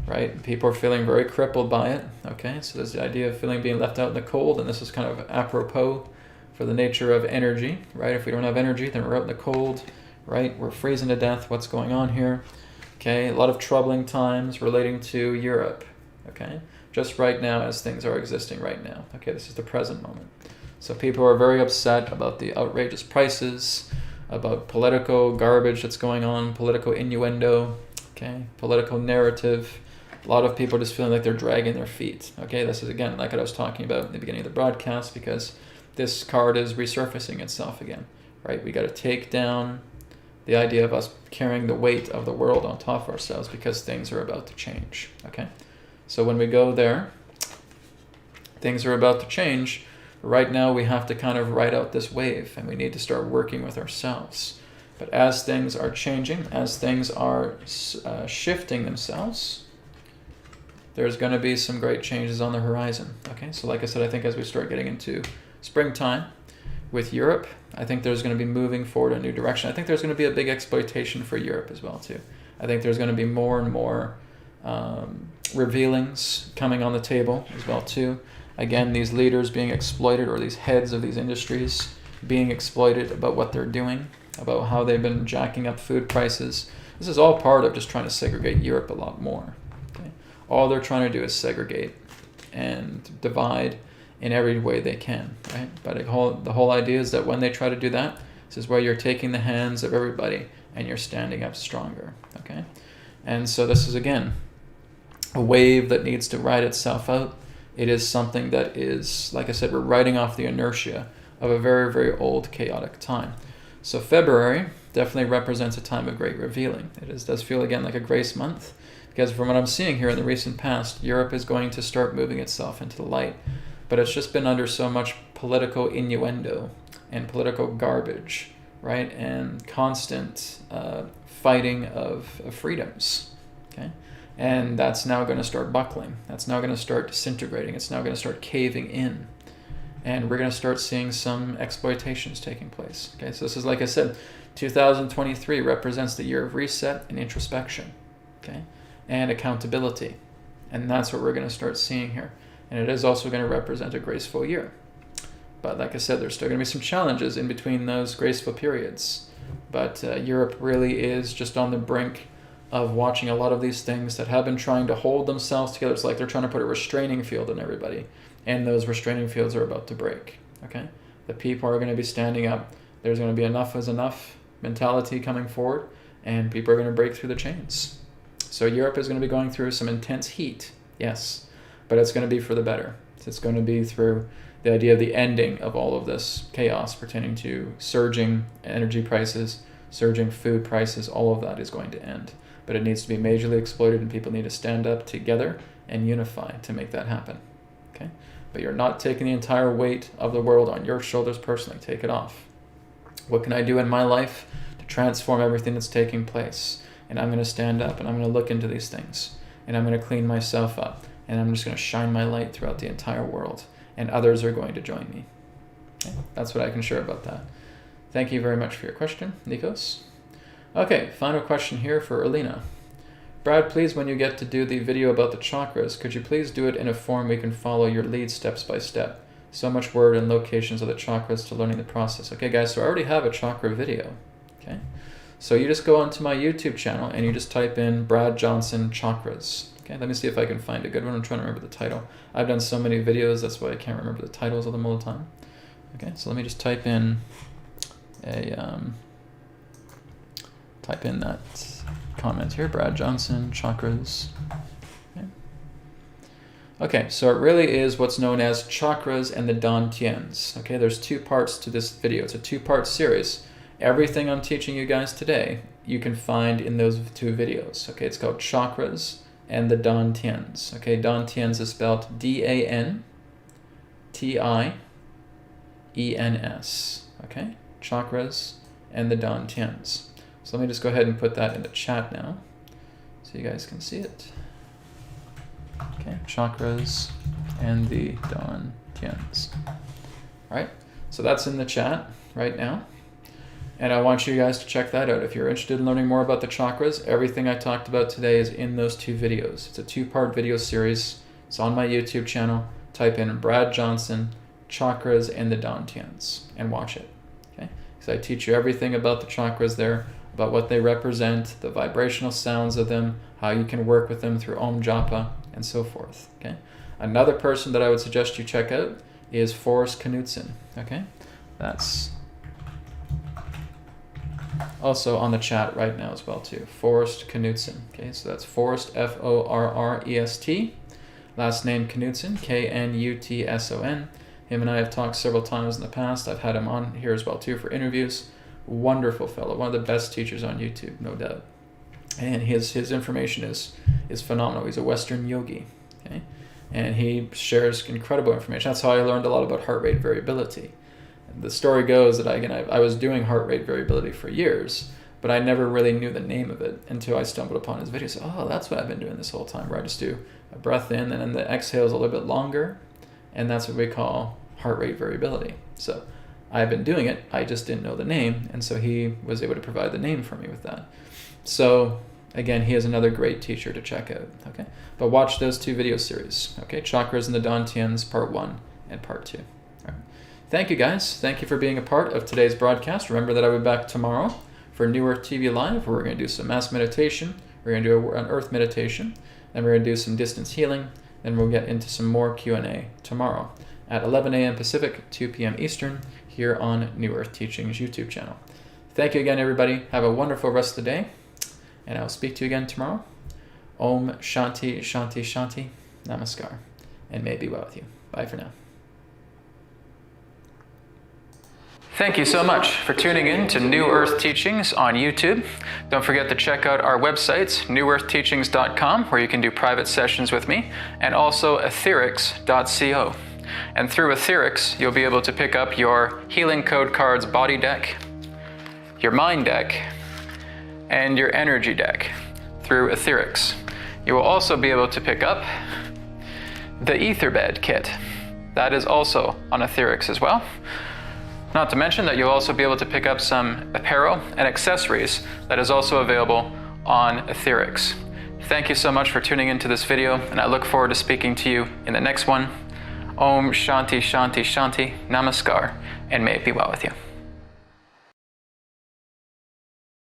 right? People are feeling very crippled by it, okay, so there's the idea of being left out in the cold, and this is kind of apropos for the nature of energy, right? If we don't have energy, then we're out in the cold, right? We're freezing to death. What's going on here? Okay, a lot of troubling times relating to Europe. Okay, just right now as things are existing right now. Okay, this is the present moment. So people are very upset about the outrageous prices, about political garbage that's going on, political innuendo, okay, political narrative. A lot of people are just feeling like they're dragging their feet. Okay, this is again like what I was talking about in the beginning of the broadcast, because this card is resurfacing itself again, right? We got to take down the idea of us carrying the weight of the world on top of ourselves because things are about to change, okay? So when we go there, things are about to change. Right now we have to kind of ride out this wave, and we need to start working with ourselves. But as things are changing, as things are shifting themselves, there's going to be some great changes on the horizon. Okay, so like I said, I think as we start getting into springtime with Europe, I think there's going to be moving forward in a new direction. I think there's going to be a big exploitation for Europe as well too. I think there's going to be more and more revealings coming on the table as well too. Again, these leaders being exploited, or these heads of these industries being exploited about what they're doing, about how they've been jacking up food prices. This is all part of just trying to segregate Europe a lot more. Okay? All they're trying to do is segregate and divide in every way they can, right? But the whole idea is that when they try to do that, this is where you're taking the hands of everybody and you're standing up stronger, okay? And so this is, again, a wave that needs to ride itself out. It is something that is, like I said, we're riding off the inertia of a very, very old, chaotic time. So February definitely represents a time of great revealing. Does feel, again, like a grace month, because from what I'm seeing here in the recent past, Europe is going to start moving itself into the light. But it's just been under so much political innuendo and political garbage, right? And constant fighting of freedoms, okay? And that's now going to start buckling. That's now going to start disintegrating. It's now going to start caving in. And we're going to start seeing some exploitations taking place, okay? So this is, like I said, 2023 represents the year of reset and introspection, okay? And accountability. And that's what we're going to start seeing here. And it is also going to represent a graceful year. But like I said, there's still going to be some challenges in between those graceful periods. But Europe really is just on the brink of watching a lot of these things that have been trying to hold themselves together. It's like they're trying to put a restraining field on everybody. And those restraining fields are about to break, okay? The people are going to be standing up. There's going to be enough is enough mentality coming forward, and people are going to break through the chains. So Europe is going to be going through some intense heat, yes, but it's going to be for the better. It's going to be through the idea of the ending of all of this chaos pertaining to surging energy prices, surging food prices. All of that is going to end. But it needs to be majorly exploited, and people need to stand up together and unify to make that happen. Okay? But you're not taking the entire weight of the world on your shoulders personally. Take it off. What can I do in my life to transform everything that's taking place? And I'm going to stand up and I'm going to look into these things. And I'm going to clean myself up. And I'm just going to shine my light throughout the entire world. And others are going to join me. Okay? That's what I can share about that. Thank you very much for your question, Nikos. Okay, final question here for Alina. Brad, please, when you get to do the video about the chakras, could you please do it in a form we can follow your lead steps by step? So much word and locations of the chakras to learning the process. Okay, guys, so I already have a chakra video. Okay, so you just go onto my YouTube channel and you just type in Brad Johnson Chakras. Okay, let me see if I can find a good one. I'm trying to remember the title. I've done so many videos, that's why I can't remember the titles of them all the time. Okay, so let me just type in that comment here, Brad Johnson Chakras. Okay, so it really is what's known as chakras and the dantians. Okay, there's two parts to this video. It's a two-part series. Everything I'm teaching you guys today, you can find in those two videos. Okay, it's called chakras and the dantians. Okay, dantians is spelled D-A-N-T-I-E-N-S. Okay, chakras and the dantians. So let me just go ahead and put that in the chat now so you guys can see it. Okay, chakras and the dantians. All right, so that's in the chat right now. And I want you guys to check that out. If you're interested in learning more about the chakras, everything I talked about today is in those two videos. It's a two-part video series. It's on my YouTube channel. Type in Brad Johnson, Chakras and the Dantians, and watch it. Okay, because I teach you everything about the chakras there, about what they represent, the vibrational sounds of them, how you can work with them through Om Japa, and so forth. Okay. Another person that I would suggest you check out is Forrest Knudsen. Okay, that's also on the chat right now as well too. Forrest Knudsen. Okay, so that's Forrest, F-O-R-R-E-S-T. Last name Knudsen, K-N-U-T-S-O-N. Him and I have talked several times in the past. I've had him on here as well too for interviews. Wonderful fellow, one of the best teachers on YouTube, no doubt. And his information is phenomenal. He's a Western yogi, okay? And he shares incredible information. That's how I learned a lot about heart rate variability. The story goes that I was doing heart rate variability for years, but I never really knew the name of it until I stumbled upon his videos. Oh, that's what I've been doing this whole time, where I just do a breath in and then the exhale is a little bit longer, and that's what we call heart rate variability. So I've been doing it, I just didn't know the name, and so he was able to provide the name for me with that. So again, he is another great teacher to check out. Okay, but watch those two video series. Okay, Chakras and the Dantians, part 1 and part 2. All right. Thank you guys. Thank you for being a part of today's broadcast. Remember that I'll be back tomorrow for New Earth TV Live, where we're going to do some mass meditation. We're going to do an Earth meditation, and we're going to do some distance healing. Then we'll get into some more Q&A tomorrow. at 11 a.m. Pacific, 2 p.m. Eastern, here on New Earth Teachings YouTube channel. Thank you again, everybody. Have a wonderful rest of the day, and I will speak to you again tomorrow. Om Shanti Shanti Shanti. Namaskar, and may it be well with you. Bye for now. Thank you so much for tuning in to New Earth Teachings on YouTube. Don't forget to check out our websites, newearthteachings.com, where you can do private sessions with me, and also AetherX.co. And through AetherX, you'll be able to pick up your Healing Code Cards body deck, your mind deck, and your energy deck through AetherX. You will also be able to pick up the Ether Bed kit. That is also on AetherX as well. Not to mention that you'll also be able to pick up some apparel and accessories that is also available on AetherX. Thank you so much for tuning into this video, and I look forward to speaking to you in the next one. Om Shanti Shanti Shanti. Namaskar, and may it be well with you.